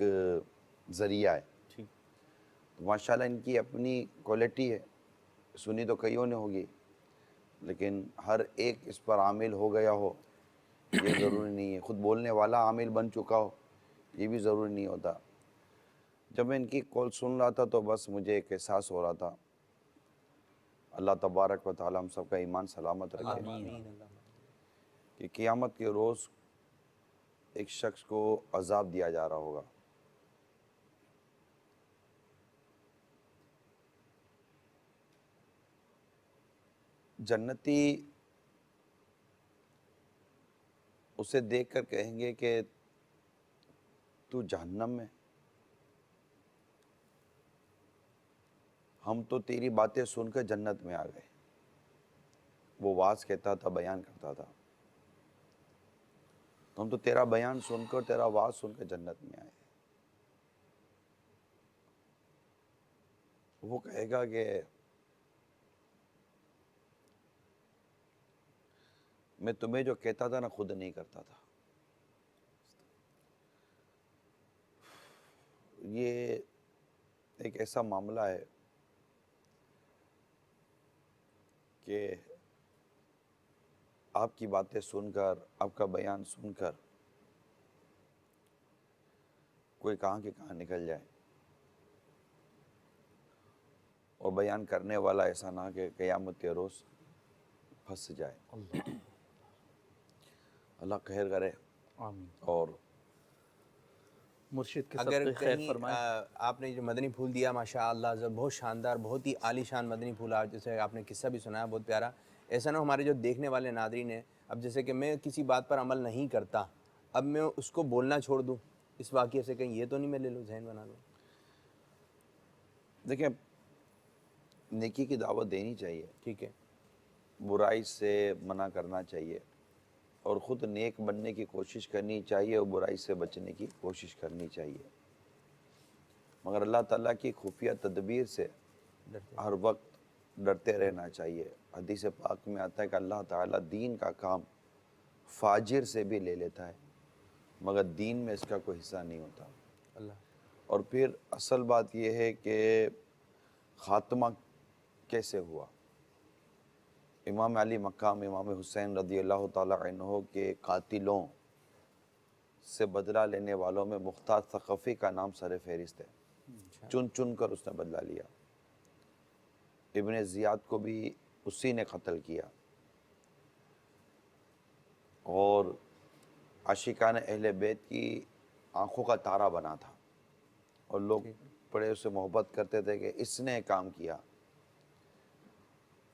ज़रिया है।
ठीक,
तो माशाल्लाह इनकी अपनी क्वालिटी है, सुनी तो कईयों ने होगी, लेकिन हर एक इस पर आमिल हो गया हो ये ज़रूरी नहीं है। ख़ुद बोलने वाला आमिल बन चुका हो ये भी ज़रूरी नहीं होता। जब मैं इनकी कॉल सुन रहा था तो बस मुझे एक एहसास हो रहा था, अल्लाह तबारक व तआला हम सबका ईमान सलामत रखे कि क़यामत के रोज़ एक शख्स को अज़ाब दिया जा रहा होगा। जन्नती उसे देखकर कहेंगे कि तू जहन्नम में, हम तो तेरी बातें सुनकर जन्नत में आ गए। वो वाज कहता था, बयान करता था, तो हम तो तेरा बयान सुनकर, तेरा वाज सुनकर जन्नत में आए। वो कहेगा कि मैं तुम्हें जो कहता था ना खुद नहीं करता था। ये एक ऐसा मामला है कि आपकी बातें सुनकर, आपका बयान सुनकर कोई कहाँ के कहाँ निकल जाए, और बयान करने वाला ऐसा ना कि क़यामत के रोज़ फंस जाए। अल्लाह खैर करे।
आमीन।
और
मुर्शिद के
अगर
सबके खैर
कहीं
फरमाए।
आपने जो मदनी फूल दिया माशाअल्लाह बहुत शानदार, बहुत ही आलीशान मदनी फूल, आज जैसे आपने किस्सा भी सुनाया बहुत प्यारा। ऐसा ना हमारे जो देखने वाले नादरीन हैं, अब जैसे कि मैं किसी बात पर अमल नहीं करता, अब मैं उसको बोलना छोड़ दूं, इस वाक़ये से कहीं ये तो नहीं मैं ले लूँ, जहन बना लूँ?
देखिए, नेकी की दावत देनी चाहिए,
ठीक है,
बुराई से मना करना चाहिए, और ख़ुद नेक बनने की कोशिश करनी चाहिए और बुराई से बचने की कोशिश करनी चाहिए। मगर अल्लाह ताला की खुफिया तदबीर से हर वक्त डरते रहना चाहिए। हदीस पाक में आता है कि अल्लाह ताला दीन का काम फाजिर से भी ले लेता है, मगर दीन में इसका कोई हिस्सा नहीं होता।
अल्लाह।
और फिर असल बात यह है कि ख़ात्मा कैसे हुआ। इमाम अली मकाम इमाम हुसैन रदी अल्लाह ताला अन्हो के कातिलों से बदला लेने वालों में मुख्तार सक़फ़ी का नाम सर फहरिस्त है। चुन चुन कर उसने बदला लिया। इब्ने ज़ियाद को भी उसी ने कत्ल किया, और आशिकान अहले बैत की आँखों का तारा बना था, और लोग बड़े उससे मोहब्बत करते थे कि इसने काम किया।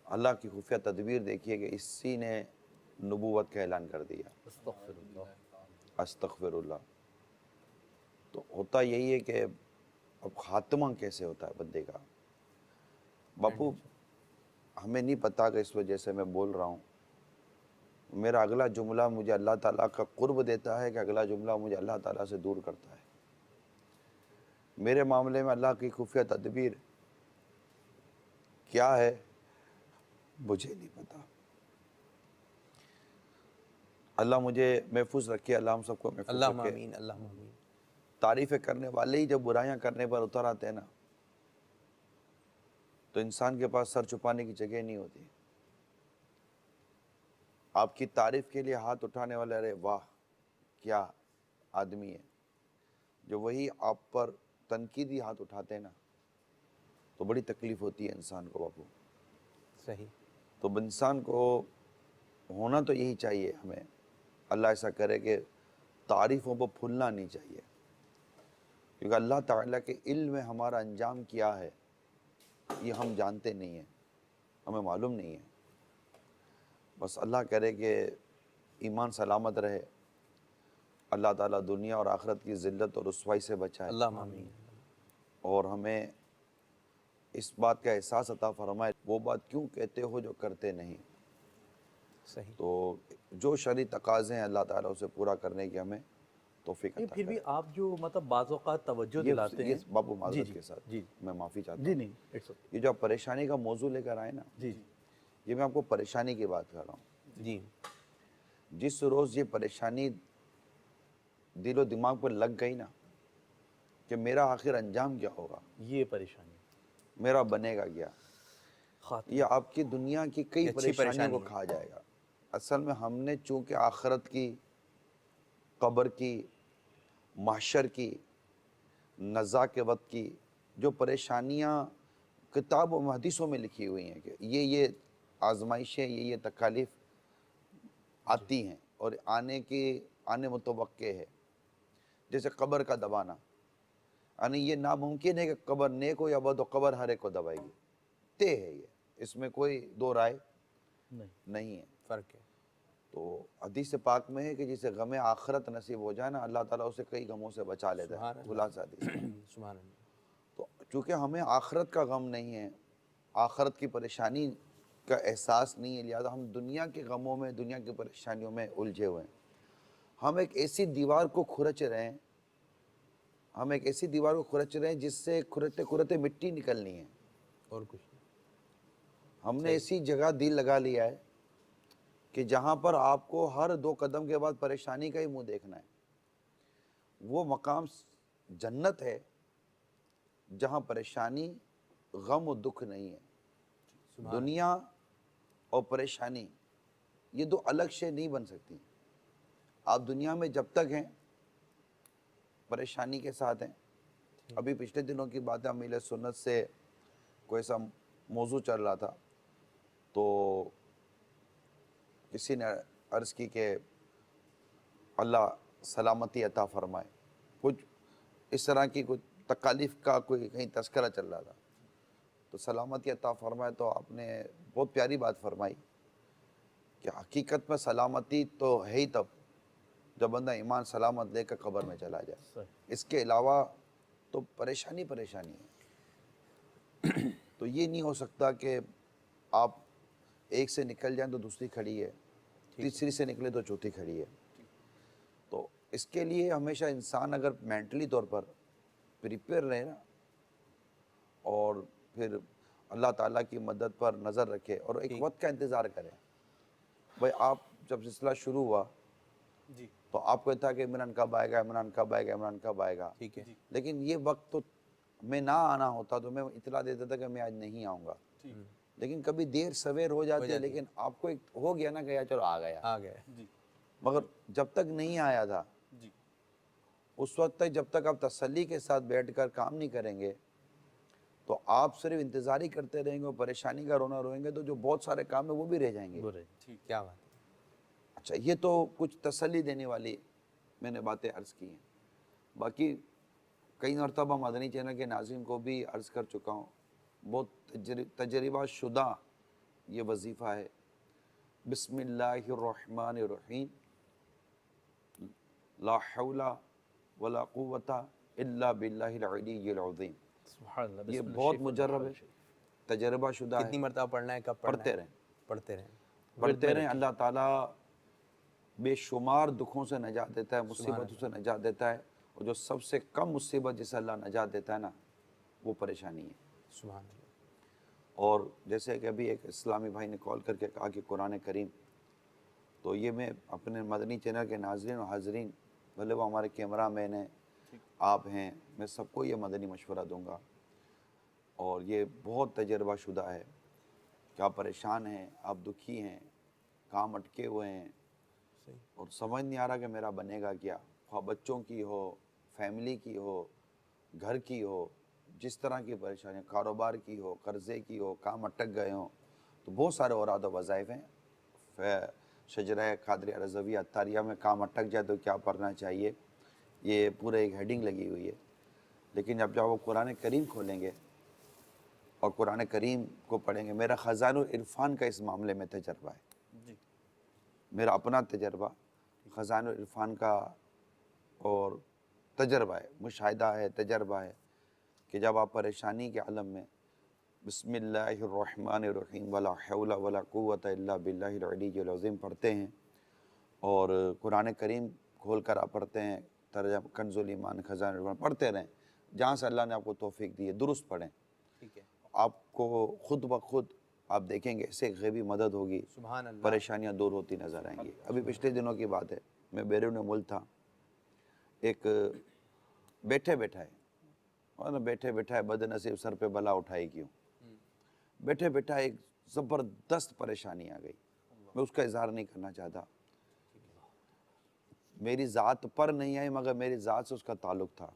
अल्लाह की खुफिया तदबीर देखिए कि इसी ने नबूवत का ऐलान कर दिया। अस्तग़फिरुल्लाह। तो होता यही है कि अब ख़ात्मा कैसे होता है बंदे का। बापू, हमें नहीं पता कि इस वजह से मैं बोल रहा हूँ, मेरा अगला जुमला मुझे अल्लाह ताला का कुर्ब देता है कि अगला जुमला मुझे अल्लाह ताला से दूर करता है। मेरे मामले में अल्लाह की खुफिया तदबीर क्या है मुझे नहीं पता। अल्लाह मुझे महफूज रखे, अल्लाह हम सबको महफूज
अल्लाह
रखे।
आमीन, अल्लाह आमीन।
तारीफ़ें करने वाले ही जब बुराइयां करने पर उतर आते हैं ना, तो इंसान के पास सर छुपाने की जगह नहीं होती। आपकी तारीफ़ के लिए हाथ उठाने वाले, अरे वाह क्या आदमी है, जो वही आप पर तनकीदी हाथ उठाते हैं ना, तो बड़ी तकलीफ़ होती है इंसान को बापू।
सही।
तो इंसान को होना तो यही चाहिए, हमें अल्लाह ऐसा करे कि तारीफ़ों पर फूलना नहीं चाहिए, क्योंकि अल्लाह ताला के इल्म में हमारा अंजाम क्या है ये हम जानते नहीं हैं, हमें मालूम नहीं है। बस अल्लाह करे कि ईमान सलामत रहे, अल्लाह ताला दुनिया और आखिरत की ज़िल्लत और रुसवाई से बचाए,
अल्लाह आमीन।
और हमें इस बात का एहसास अता फरमाए, वो बात क्यों कहते हो जो करते नहीं।
सही।
तो जो शरई तकाज़े हैं अल्लाह ताला उसे पूरा करने की हमें तौफीक अता
फिर भी
करे।
आप जो मतलब बाज़ औक़ात तवज्जो दिलाते
ये
हैं।
बाबू
जी
माज़रत
जी
के साथ
जी
मैं माफ़ी चाहता
जी
हूँ।
नहीं, इट्स ओके।
ये जो आप परेशानी का मौजू लेकर आए ना,
जी जी
ये मैं आपको परेशानी की बात कर रहा हूँ।
जी।
जिस रोज़ ये परेशानी दिलो दिमाग पर लग गई ना कि मेरा आखिर अंजाम क्या होगा,
ये परेशानी
मेरा बनेगा क्या,
खात्मा।
ये आपकी दुनिया की कई
ये अच्छी
परेशानियों को
परेशानी है।
खा जाएगा। असल में हमने चूँकि आखिरत की, कब्र की, महशर की, नज़ा के वक्त की जो परेशानियाँ किताब और हदीसों में लिखी हुई हैं कि ये आजमाइशें, ये तकालीफ आती हैं और आने मुतवक्के है, जैसे कब्र का दबाना, यानी ये नामुमकिन है कि कब्र नेक हो या बद, कब्र हर एक को दबाएगी, तय है ये, इसमें कोई दो राय नहीं है।
फ़र्क है।
तो हदीस पाक में है कि जिसे गमे आखिरत नसीब हो जाए ना, अल्लाह ताला उसे कई गमों से बचा लेता है। खुलासा हदीस का।
सुभान अल्लाह।
तो चूँकि हमें आखिरत का गम नहीं है, आखिरत की परेशानी का एहसास नहीं है, लिहाजा हम दुनिया के गमों में, दुनिया की परेशानियों में उलझे हुए हैं। हम एक ऐसी दीवार को खुरच रहे हैं, हम एक ऐसी दीवार को खुरच रहे हैं जिससे खुरते खुरते मिट्टी निकलनी है,
और कुछ नहीं।
हमने ऐसी जगह दिल लगा लिया है कि जहाँ पर आपको हर 2 कदम के बाद परेशानी का ही मुंह देखना है। वो मकाम जन्नत है जहाँ परेशानी, गम और दुख नहीं है। दुनिया और परेशानी ये दो अलग शे नहीं बन सकती। आप दुनिया में जब तक हैं परेशानी के साथ हैं। अभी पिछले दिनों की बात है, अमील सुन्नत से कोई ऐसा मौजू चल रहा था, तो किसी ने अर्ज़ की कि अल्लाह सलामती अता फरमाए, कुछ इस तरह की कुछ तकालीफ का कोई कहीं तस्करा चल रहा था। तो सलामती अता फरमाए, तो आपने बहुत प्यारी बात फरमाई कि हकीकत में सलामती तो है ही तब जब बंदा ईमान सलामत लेकर कब्र में चला जाए। इसके अलावा तो परेशानी परेशानी है। तो ये नहीं हो सकता कि आप एक से निकल जाएं तो दूसरी खड़ी है, तीसरी से निकले तो चौथी खड़ी है। तो इसके लिए हमेशा इंसान अगर मेंटली तौर पर प्रिपेयर रहे ना, और फिर अल्लाह ताला की मदद पर नज़र रखे और एक वक्त का इंतज़ार करें। भाई आप जब सिलसिला शुरू हुआ
जी,
तो आपको था कि इमरान कब आएगा, इमरान कब आएगा, इमरान कब आएगा।
ठीक है।
लेकिन ये वक्त तो मैं ना आना होता तो मैं इतला देता था कि मैं आज नहीं आऊँगा। लेकिन कभी देर सवेर हो जाती है, लेकिन आपको एक हो गया ना कि यार चलो आ गया।
आ गए।
मगर जब तक नहीं आया था उस वक्त तक जब तक आप तसल्ली के साथ बैठकर काम नहीं करेंगे तो आप सिर्फ इंतज़ार ही करते रहेंगे और परेशानी का रोना रोएंगे, तो जो बहुत सारे काम है वो भी रह जाएंगे।
क्या बात है।
अच्छा, ये तो कुछ तसल्ली देने वाली मैंने बातें अर्ज़ की हैं। बाकी कई मरतबा मदनी चैनल के नाज़रीन को भी अर्ज़ कर चुका हूँ, बहुत तजर्बा शुदा ये वजीफ़ा है। बिस्मिल्लाहिर्रहमानिर्रहीम, ला हौला वला कुव्वता इल्ला बिल्लाहिल अलिय्यिल अज़ीम। ये बहुत मुजर्रब है, तजर्बा शुदा है।
कितनी मरतबा पढ़ना है, कब
पढ़ते रहें,
पढ़ते रहें।
पढ़ते रहें। अल्लाह ताला बेशुमार दुखों से नजात देता है, मुसीबतों से नजात देता है, और जो सबसे कम मुसीबत जिसे अल्लाह नजात देता है ना, वो परेशानी है।
सुभान अल्लाह।
और जैसे कि अभी एक इस्लामी भाई ने कॉल करके कहा कि कुरान करीम, तो ये मैं अपने मदनी चैनल के नाज़रीन और हाज़रीन, भले वो हमारे कैमरा मैन हैं, आप हैं, मैं सबको ये मदनी मशवरा दूंगा। और ये बहुत तजर्बा शुदा है कि आप परेशान हैं, आप दुखी हैं, काम अटके हुए हैं और समझ नहीं आ रहा कि मेरा बनेगा क्या। ख्वाह बच्चों की हो, फैमिली की हो, घर की हो, जिस तरह की परेशानी, कारोबार की हो, कर्ज़े की हो, काम अटक गए हों, तो बहुत सारे औराद व वज़ाइफ़ हैं। शजरा क़ादिरिया रज़विया अत्तारिया में काम अटक जाए तो क्या पढ़ना चाहिए, ये पूरे एक हेडिंग लगी हुई है। लेकिन जब वो कुरान करीम खोलेंगे और कुरान करीम को पढ़ेंगे, मेरा ख़ज़ानुल इरफ़ान का इस मामले में तजर्बा है जी। मेरा अपना तजर्बा ख़ज़ानुल इरफ़ान का और तजर्बा है, मुशाहिदा है, तजर्बा है कि जब आप परेशानी के आलम में बिस्मिल्लाहिर्रहमानिर्रहीम वला हौला वला कुव्वता इल्ला बिल्लाहिल अलिय्यिल अज़ीम पढ़ते हैं और कुरान करीम खोल कर आप पढ़ते हैं, तर्जुमा कंज़ुल ईमान, ख़ज़ानुल ईमान पढ़ते रहें। जहाँ से अल्लाह ने आपको तौफ़ीक दी है दुरुस्त पढ़ें,
ठीक है।
आपको खुद ब खुद आप देखेंगे इससे गैबी मदद होगी,
सुभान अल्लाह।
परेशानियाँ दूर होती नज़र आएंगी। अभी पिछले दिनों की बात है, मैं बैरून मुल्क था, एक बैठे बैठा है और ना बैठे बैठा है बदनसीब सर पे बला उठाई क्यों, बैठे बैठा एक ज़बरदस्त परेशानी आ गई। मैं उसका इजहार नहीं करना चाहता, मेरी ज़ात पर नहीं आई मगर मेरी ज़ात से उसका ताल्लुक़ था।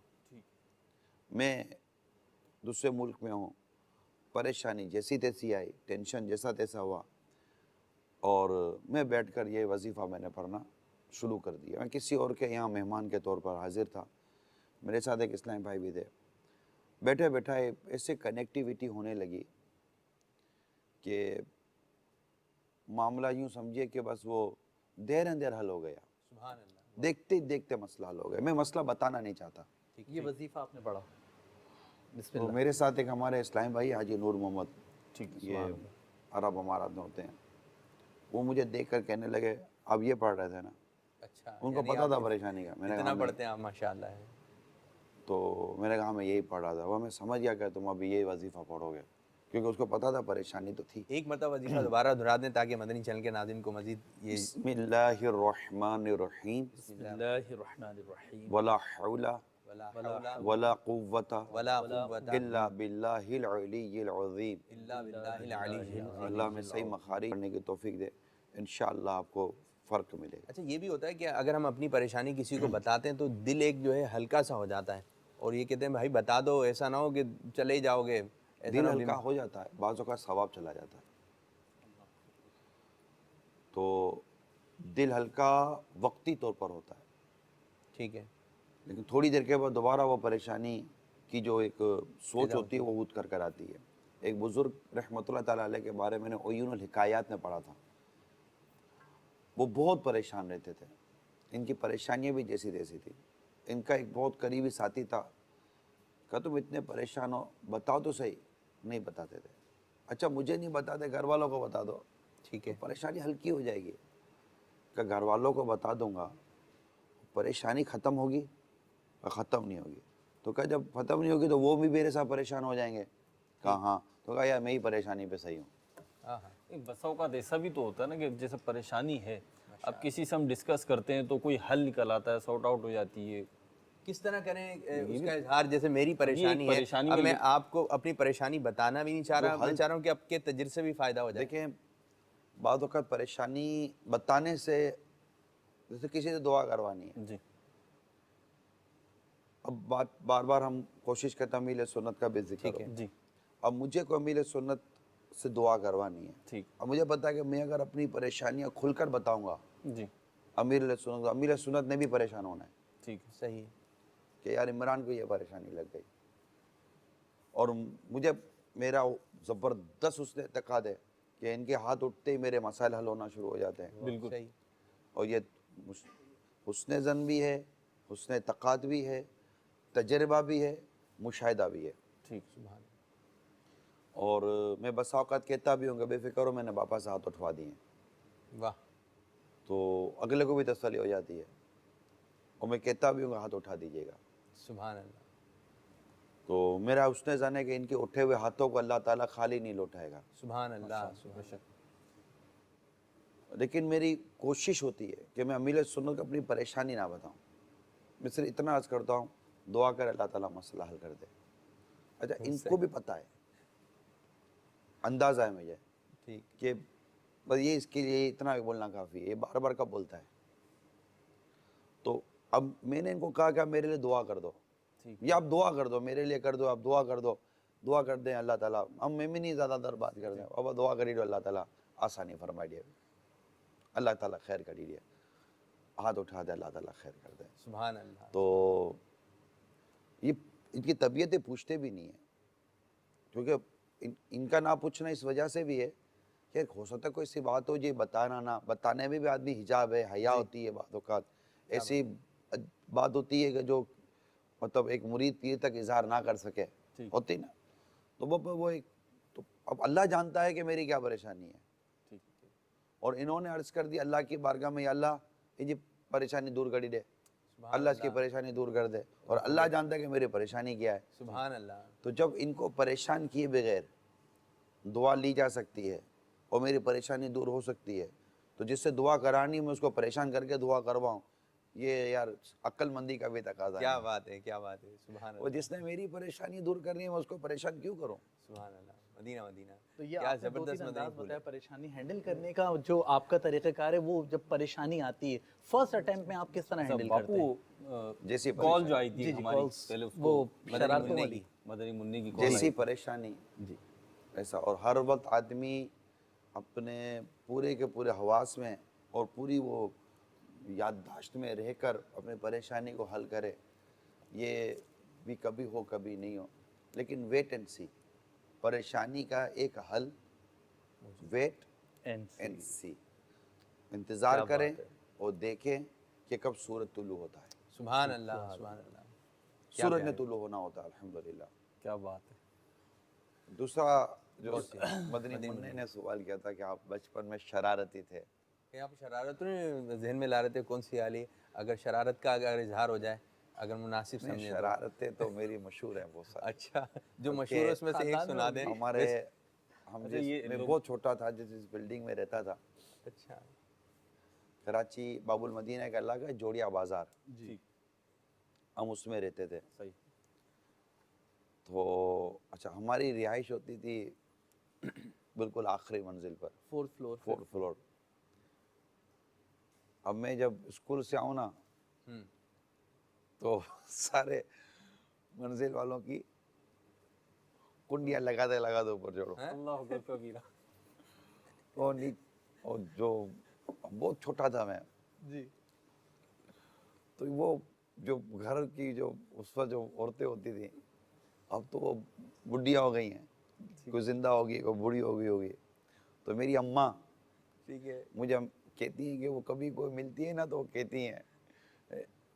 मैं दूसरे मुल्क में हूँ, परेशानी जैसी तैसी आई, टेंशन जैसा तैसा हुआ, और मैं बैठकर ये वजीफ़ा मैंने पढ़ना शुरू कर दिया। मैं किसी और के यहाँ मेहमान के तौर पर हाजिर था, मेरे साथ एक इस्लामी भाई भी थे। बैठे बैठाए ऐसे कनेक्टिविटी होने लगी कि मामला यूँ समझिए कि बस वो देर अंदेर हल हो गया।
सुभान अल्लाह।
देखते ही देखते मसला हल हो गया। मैं मसला बताना नहीं चाहता।
ये वजीफ़ा आपने पढ़ा।
तो मेरे साथ एक हमारे इस्लामी भाई हाजी नूर मोहम्मद, ये अरब अमारात में होते हैं, वो मुझे देख कर कहने लगे आप ये पढ़ रहे थे ना।
अच्छा,
उनको पता था परेशानी का। मैंने
इतना
कहा
पढ़ते हैं आप, माशाअल्लाह है।
तो मैंने कहा मैं यही पढ़ रहा था। वह मैं समझ गया कि तुम अभी ये वजीफ़ा पढ़ोगे, क्योंकि उसको पता था परेशानी तो थी।
एक मरतबा वजीफा दोबारा दोहरा दें ताकि मदनी चैनल के नाज़रीन को मजीद ये
बिस्मिल्लाहिर्रहमानिर्रहीम
बिस्मिल्लाहिर्रहमानिर्रहीम
वला हौला वला कुव्वता
वला कुव्वता
इल्ला बिल्लाहिल अलिय्यिल अज़ीम।
इल्ला बिल्लाहिल अलीय्यिल अज़ीम।
अल्लाह में सही मखारिज पढ़ने की तौफीक दे, इंशाअल्लाह आपको फ़र्क मिलेगा।
अच्छा, ये भी होता है कि अगर हम अपनी परेशानी किसी को बताते हैं तो दिल एक जो है हल्का सा हो जाता है, और ये कहते हैं भाई बता दो, ऐसा ना हो कि चले ही जाओगे, ऐसा
दिल
ना
हल्का हो जाता है, बाज़ों का सवाब चला जाता है। तो दिल हल्का वक्ती तौर पर होता है,
ठीक है,
लेकिन थोड़ी देर के बाद दोबारा वो परेशानी की जो एक सोच होती है वो उठ कर आती है। एक बुज़ुर्ग रहमतुल्लाह ताला अलैह के बारे में मैंने उयूनुल हिकायात में पढ़ा था। वो बहुत परेशान रहते थे, इनकी परेशानियाँ भी जैसी तैसी थी। इनका एक बहुत करीबी साथी था, कहा तुम इतने परेशान हो, बताओ तो सही। नहीं बताते थे। अच्छा मुझे नहीं बताते, घर वालों को बता दो,
ठीक है,
तो परेशानी हल्की हो जाएगी। क्या घर वालों को बता दूंगा परेशानी ख़त्म होगी? ख़त्म नहीं होगी। तो क्या जब ख़त्म नहीं होगी तो वो भी मेरे साथ परेशान हो जाएंगे? कहा हाँ। तो कहा यार मैं ही परेशानी पे सही हूँ।
बसाओं का ऐसा भी तो होता है ना कि जैसे परेशानी है, अब किसी से हम डिस्कस करते हैं तो कोई हल निकल आता है, सॉर्ट आउट हो जाती है।
किस तरह करें उसका इजहार? जैसे मेरी परेशानी है,
परेशानी
अब
का
मैं
ये-
आपको अपनी परेशानी बताना भी नहीं चाह रहा, मैं चाह रहा हूँ कि आपके तजर्बे से भी फ़ायदा हो जाए।
देखें, बाद वक़्त परेशानी बताने से, जैसे किसी से दुआ करवानी है,
जी
अब बात बार बार हम कोशिश करते हैं अमील सुन्नत का भी जिक्र हो।
जी
अब मुझे कोई अमील सुन्नत से दुआ करवानी है,
ठीक
अब मुझे पता है कि मैं अगर अपनी परेशानियाँ खुलकर बताऊंगा,
जी
अमीर सुन्नत ने भी परेशान होना है
ठीक है।
सही है,
कि यार इमरान को ये परेशानी लग गई, और मुझे मेरा ज़बरदस्त उसने तकाद है कि इनके हाथ उठते ही मेरे मसाइल हल होना शुरू हो जाते हैं।
बिल्कुल
सही,
और ये हुस्न ज़न भी है, हुस्न तकाद भी है, तजर्बा भी है, मुशाहिदा भी है।
ठीक।
और मैं बस औक़ात कहता भी हूँ बेफ़िक्र हो, मैंने पापा से हाथ उठवा दिए,
वाह,
तो अगले को भी तसल्ली हो जाती है। और मैं कहता भी हूँ हाथ उठा दीजिएगा।
सुभान अल्लाह।
तो मेरा हुस्न ज़न है कि इनके उठे हुए हाथों को अल्लाह ताला खाली नहीं लौटाएगा।
सुभान अल्लाह, सुभान अल्लाह।
लेकिन मेरी कोशिश होती है कि मैं अमील सुन्नत को अपनी परेशानी ना बताऊँ। मैं सिर्फ इतना अर्ज़ करता हूँ, दुआ कर अल्लाह ताला मसला हल कर दे। अच्छा, इनको भी पता है, अंदाज़ा है मुझे
ठीक,
कि बस ये इसके लिए इतना बोलना काफ़ी है, ये बार बार कब बोलता है। तो अब मैंने इनको कहा कि आप मेरे लिए दुआ कर दो, या आप दुआ कर दो, मेरे लिए कर दो, आप दुआ कर दो, दुआ कर दें अल्लाह ताला। हम मैं भी नहीं ज़्यादातर बात कर दें, अब दुआ करी दो, अल्लाह ताला आसानी फरमा दिए, अल्लाह ताला खैर कर दिए, हाथ उठा दे, अल्लाह ताला खैर कर दे।
सुभान अल्लाह।
तो ये इनकी तबीयतें पूछते भी नहीं है, क्योंकि इनका ना पूछना इस वजह से भी है कि हो सकता है कोई सी बात हो जो बताना ना, बताने में भी आदमी हिजाब है, हया होती है, बात औक़ात ऐसी बात होती है कि जो मतलब एक मुरीद पीर तक इजहार ना कर सके, होती ना। तो वो एक, तो अब अल्लाह जानता है कि मेरी क्या परेशानी है,
ठीक।
और इन्होंने अर्ज़ कर दी अल्लाह की बारगाह में, या अल्लाह ये परेशानी दूर कर दे, अल्लाह इसकी परेशानी दूर कर दे, और अल्लाह जानता है कि मेरी परेशानी क्या है।
सुभान अल्लाह।
तो जब इनको परेशान किए बगैर दुआ ली जा सकती है और मेरी परेशानी दूर हो सकती है, तो जिससे दुआ करानी मैं उसको परेशान करके दुआ करवाऊँ, ये यार अक्लमंदी का भी तकाज़ा
क्या
है।
बात है, क्या बात है, सुभान
और
अल्लाह,
जिसने मेरी परेशानी दूर करनी है मैं उसको परेशान क्यों करूँ?
सुभान अल्लाह। मदीना मदीना,
तो ये
क्या
आपने दो
जबरदस्त
तीन
मदनी
अंदाज
फूल
बताया
है।
परेशानी हैंडल करने का, जो आपका तरीक़ाकार है, वो जब परेशानी आती है फर्स्ट अटेम्प्ट में आप किस तरह हैंडल करते हैं?
बापू
जैसी
कॉल जो आई थी
जी, जी,
हमारी,
calls,
पहले उसको
वो
मदनी
शरारतों
मुन्नी
वाली।
की, मदनी मुन्नी की कॉल
जैसी
आई।
परेशानी ऐसा, और हर वक्त आदमी अपने पूरे के पूरे हवास में और पूरी वो याददाश्त में रहकर अपने परेशानी को हल करे, ये भी कभी हो कभी नहीं हो। लेकिन वेट एंड सी, परेशानी का एक हल, वेट एंड सी, इंतज़ार करें और देखें कि कब सूरज तुलू होता है।
सुभान अल्लाह, सुभान अल्लाह।
सूरज ने तुलू होना होता है, अल्हम्दुलिल्लाह।
क्या बात है।
दूसरा जो मदनी मुन्ने ने सवाल किया था कि आप बचपन में शरारती थे,
ये आप शरारत ने जहन में ला रहे थे, कौन सी वाली? अगर शरारत का अगर इजहार हो जाए, अगर मुनासिब
नहीं,
समझे तो।
शरारतें तो मेरी मशहूर है बहुत सारी।
अच्छा, जो मशहूर है उसमें से एक सुना दें।
हमारे हम
अच्छा, ये
मैं बहुत छोटा था, जिस बिल्डिंग में रहता था,
अच्छा,
कराची बाबुल मदीना का इलाका है, जोड़िया बाज़ार।
जी
हम उसमें रहते थे।
सही।
तो अच्छा, हमारी रिहाइश होती थी बिल्कुल आखिरी मंजिल पर, 4th फ्लोर। अब मैं जब स्कूल से आऊँ ना तो सारे मंजिल वालों की कुंडियाँ लगाते लगाते ऊपर चढ़ो।
अल्लाह अकबर कबीरा।
और जो बहुत छोटा था मैं
जी।
तो वो जो घर की जो उस वक्त जो औरतें होती थी, अब तो वो बुढ़िया हो गई हैं, कोई जिंदा होगी कोई बूढ़ी हो गई होगी। तो मेरी अम्मा, ठीक है, मुझे कहती हैं कि वो कभी कोई मिलती है ना तो वो कहती हैं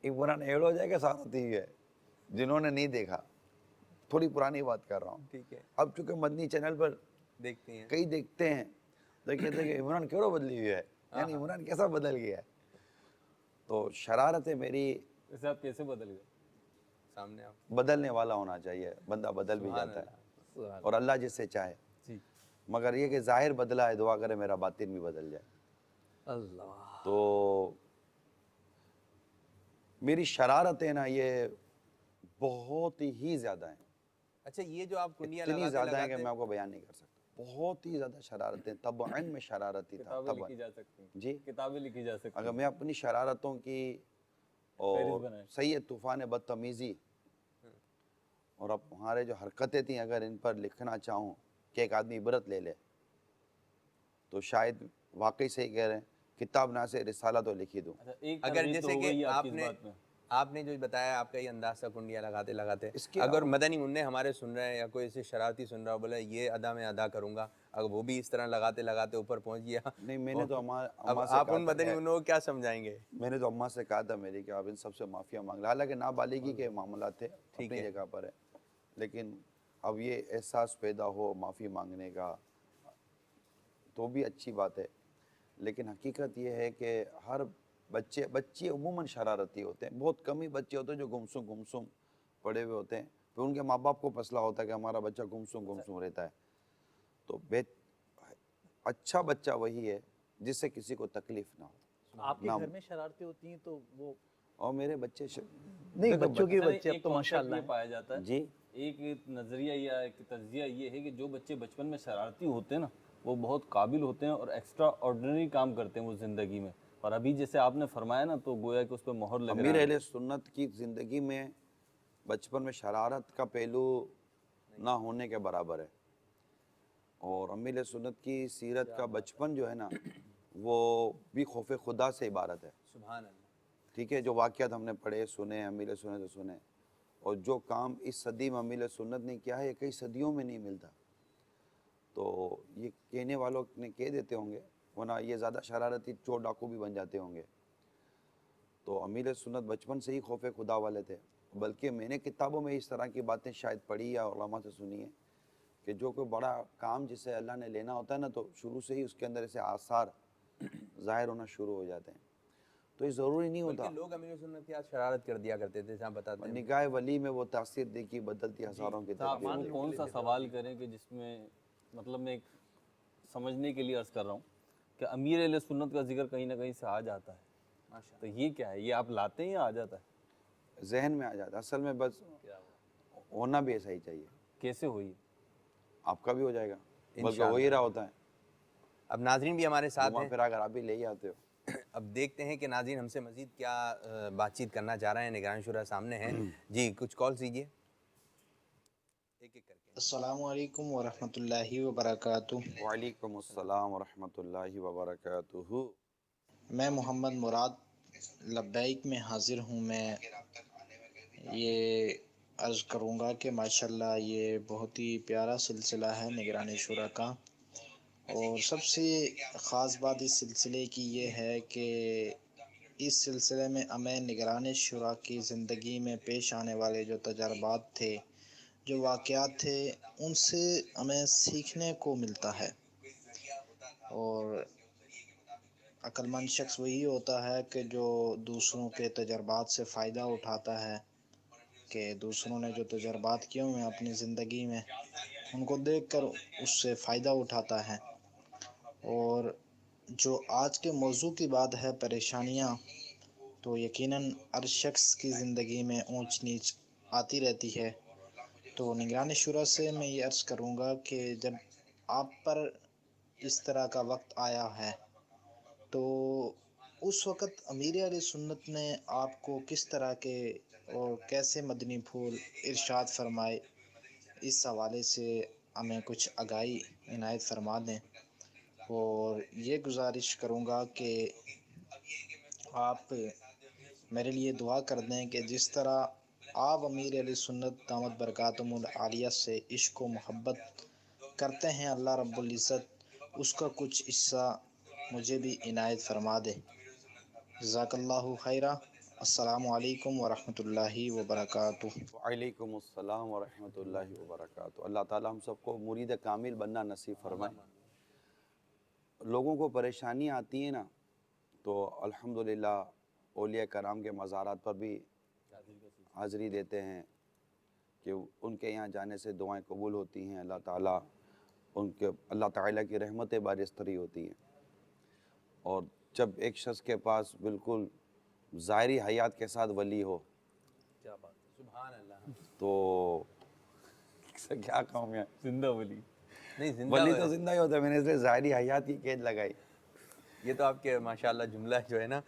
इमरान एड हो जाएगा सारा थी है, जिन्होंने नहीं देखा, थोड़ी पुरानी बात कर रहा हूँ, ठीक है। अब चूंकि मदनी चैनल पर
देखती हैं
कई देखते हैं तो कहते हैं कि इमरान क्यों बदली हुई है, यानी इमरान कैसा बदल गया है। तो शरारतें मेरी,
वैसे आप कैसे बदल गए?
सामने आप
बदलने वाला होना चाहिए, बंदा बदल भी जाता है और अल्लाह जिससे चाहे,
जी।
मगर ये कि जाहिर बदला है, दुआ करे मेरा बातिन भी बदल जाए।
अल्लाह।
तो मेरी शरारतें ना ये बहुत ही ज़्यादा हैं,
अच्छा, ये जो आप कुंडियाँ
इतनी
लगाते
ज़्यादा है कि
लगाते
मैं आपको बयान नहीं कर सकता। बहुत ही ज़्यादा शरारतें, तबअन में शरारती था,
किताबें लिखी
तबअन।
जा सकती हैं।
जी,
किताबें लिखी जा सकती
अगर
हैं।
मैं अपनी शरारतों की
फहरिस्त
और
बनाएं।
सही तूफ़ान बदतमीज़ी और अब हमारे जो हरकतें थी अगर इन पर लिखना चाहूँ कि एक आदमी इबरत ले ले, तो शायद वाकई सही कह रहे हैं, किताब ना से रिसाला तो लिखी दूँ।
अच्छा, एक
अगर
तरगीब तो
जैसे
हो
कि
गई आपकी इस
आपने
बात में।
आपने जो बताया आपका ये अंदाज था कुंडियाँ लगाते लगाते,
इसके
अगर मदनी मुन्ने हमारे सुन रहे हैं या कोई ऐसे शरारती सुन रहा हो, बोले ये अदा मैं अदा करूंगा, अगर वो भी इस तरह लगाते लगाते ऊपर पहुंच गया,
नहीं, मैंने तो
अब
अम्मा से
आप
कहा
उन
था
मदनी
कि
मुन्नों को क्या समझाएंगे?
मैंने तो अम्मा से कहा था मेरी कि आप इन सबसे माफ़िया मांग लो, हालांकि नाबालिगी के मामला थे,
ठीक
अपनी
है।
जगह पर है, लेकिन अब ये एहसास पैदा हो माफ़ी मांगने का तो भी अच्छी बात है। लेकिन हकीकत ये है कि हर बच्चे उमूमन शरारती होते हैं, बहुत कम ही बच्चे होते हैं जो गुमसुम पड़े हुए होते हैं, फिर उनके माँ बाप को मसला होता है कि हमारा बच्चा गुमसुम रहता है। तो अच्छा बच्चा वही है जिससे किसी को तकलीफ ना हो।
आपके
ना
घर में शरारतें होती हैं तो वो
और मेरे बच्चे
नहीं,
देखो,
बच्चों के
अच्छा,
बच्चे अब
एक
तो
concept
माशाल्लाह
ये
हैं।
पाया जाता है,
जी,
एक नज़रिया या एक तज्जिया ये है कि जो बच्चे बचपन में शरारती होते हैं ना, वो बहुत काबिल होते हैं और एक्स्ट्रा ऑर्डिनरी काम करते हैं वो ज़िंदगी में। और अभी जैसे आपने फरमाया ना, तो गोया कि उस पर मोहर लग रहा
अमीर
है।
अहले सुन्नत की ज़िंदगी में बचपन में शरारत का पहलू ना होने के बराबर है। और अमीर अहले सुन्नत की सीरत का बचपन जो है ना, वो भी खौफ खुदा से इबारत है।
सुभान अल्लाह।
ठीक है, जो वाक़यात हमने पढ़े सुने, अमीर सुन्नत से सुने, और जो काम इस सदी में अमीर सुन्नत ने किया है, ये कई सदियों में नहीं मिलता। तो ये कहने वालों ने कह देते होंगे, वरना ये ज़्यादा शरारती चोर डाकू भी बन जाते होंगे। तो अमीर सुन्नत बचपन से ही खौफ खुदा वाले थे, बल्कि मैंने किताबों में इस तरह की बातें शायद पढ़ी या उलमा से सुनी है कि जो कोई बड़ा काम जिसे अल्लाह ने लेना होता है ना, तो शुरू से ही उसके अंदर ऐसे आसार ज़ाहिर होना शुरू हो जाते हैं। तो ये ज़रूरी नहीं होता।
बल्कि लोग अमीर सुन्नत के आज शरारत कर दिया करते थे, जहाँ बताते हैं।
निगाह वली में वो तासीर देखी बदलती हज़ारों की
तो आपसे
तकदीर।
कौन सा सवाल करें कि जिसमें मतलब मैं एक समझने के लिए अर्ज़ कर रहा हूँ कि अमीर अहले सुन्नत का जिक्र कहीं ना कहीं से आ जाता है, तो ये क्या है, ये आप लाते हैं या आ जाता है?
जहन में आ जाता है, असल में बस होना भी ऐसा ही चाहिए।
कैसे हुई?
आपका भी हो जाएगा, बल्कि हो ही रहा होता है।
अब नाजरीन भी हमारे साथ
घुमा
हैं।
फिरा कर आप भी ले ही आते हो।
अब देखते हैं कि नाज़रीन हमसे मज़ीद क्या बातचीत करना चाह रहे हैं। निगरान शुरा सामने हैं जी, कुछ कॉल कीजिए एक एक करके।
अस्सलामु अलैकुम वरहमतुल्लाहि वबरकातुहू।
वालेकुम अस्सलाम व रहमतुल्लाहि व बरकातुहू।
मैं मोहम्मद मुराद लब्बैक में हाज़िर हूँ। मैं ये अर्ज़ करूँगा कि माशाल्लाह ये बहुत ही प्यारा सिलसिला है निगरान शुरा का, और सबसे ख़ास बात इस सिलसिले की ये है कि इस सिलसिले में हमें निगरान शुरा की ज़िंदगी में पेश आने वाले जो तजर्बात थे, जो वाक़यात थे, उनसे हमें सीखने को मिलता है। और अक्लमंद शख्स वही होता है कि जो दूसरों के तजर्बात से फ़ायदा उठाता है, कि दूसरों ने जो तजर्बात किए हुए हैं अपनी ज़िंदगी में, उनको देखकर उससे फ़ायदा उठाता है। और जो आज के मौजू की बात है, परेशानियाँ, तो यकीनन हर शख्स की ज़िंदगी में ऊंच नीच आती रहती है। तो निगरान शुरा से मैं ये अर्ज़ करूँगा कि जब आप पर इस तरह का वक्त आया है तो उस वक़्त अमीर अहले सुन्नत ने आपको किस तरह के और कैसे मदनी फूल इरशाद फरमाए, इस हवाले से हमें कुछ आगाही इनायत फरमा दें। और ये गुजारिश करूँगा कि आप मेरे लिए दुआ कर दें कि जिस तरह आप अमीर अहले सुन्नत दामत बरकातुहुल आलिया से इश्क व मोहब्बत करते हैं, अल्लाह रब्बुल इज़्ज़त उसका कुछ हिस्सा मुझे भी इनायत फरमा दे। जज़ाकल्लाहु खैरा। अस्सलामु अलैकुम व रहमतुल्लाहि व बरकातुहू।
वालेकुम अस्सलाम व रहमतुल्लाहि व बरकातुहू। अल्लाह ताला हम सबको मुरीद कामिल बनना नसीब फरमाए। लोगों को परेशानी आती है ना, तो अल्हम्दुलिल्लाह औलिया कराम के मज़ारात पर भी हाज़िरी देते हैं कि उनके यहाँ जाने से दुआएं कबूल होती हैं। अल्लाह ताला की रहमतें बारिस्तरी होती हैं। और जब एक शख्स के पास बिल्कुल ज़ाहिरी हयात के साथ वली हो,
क्या बात है, सुभान अल्लाह।
तो क्या कहूँ मैं,
जिंदा वली
नहीं, जिंदा
वली तो जिंदा ही होता है, मैंने इसलिए ज़ाहिरी हयात की कैद लगाई।
ये तो आपके माशाल्लाह जुमला जो है ना,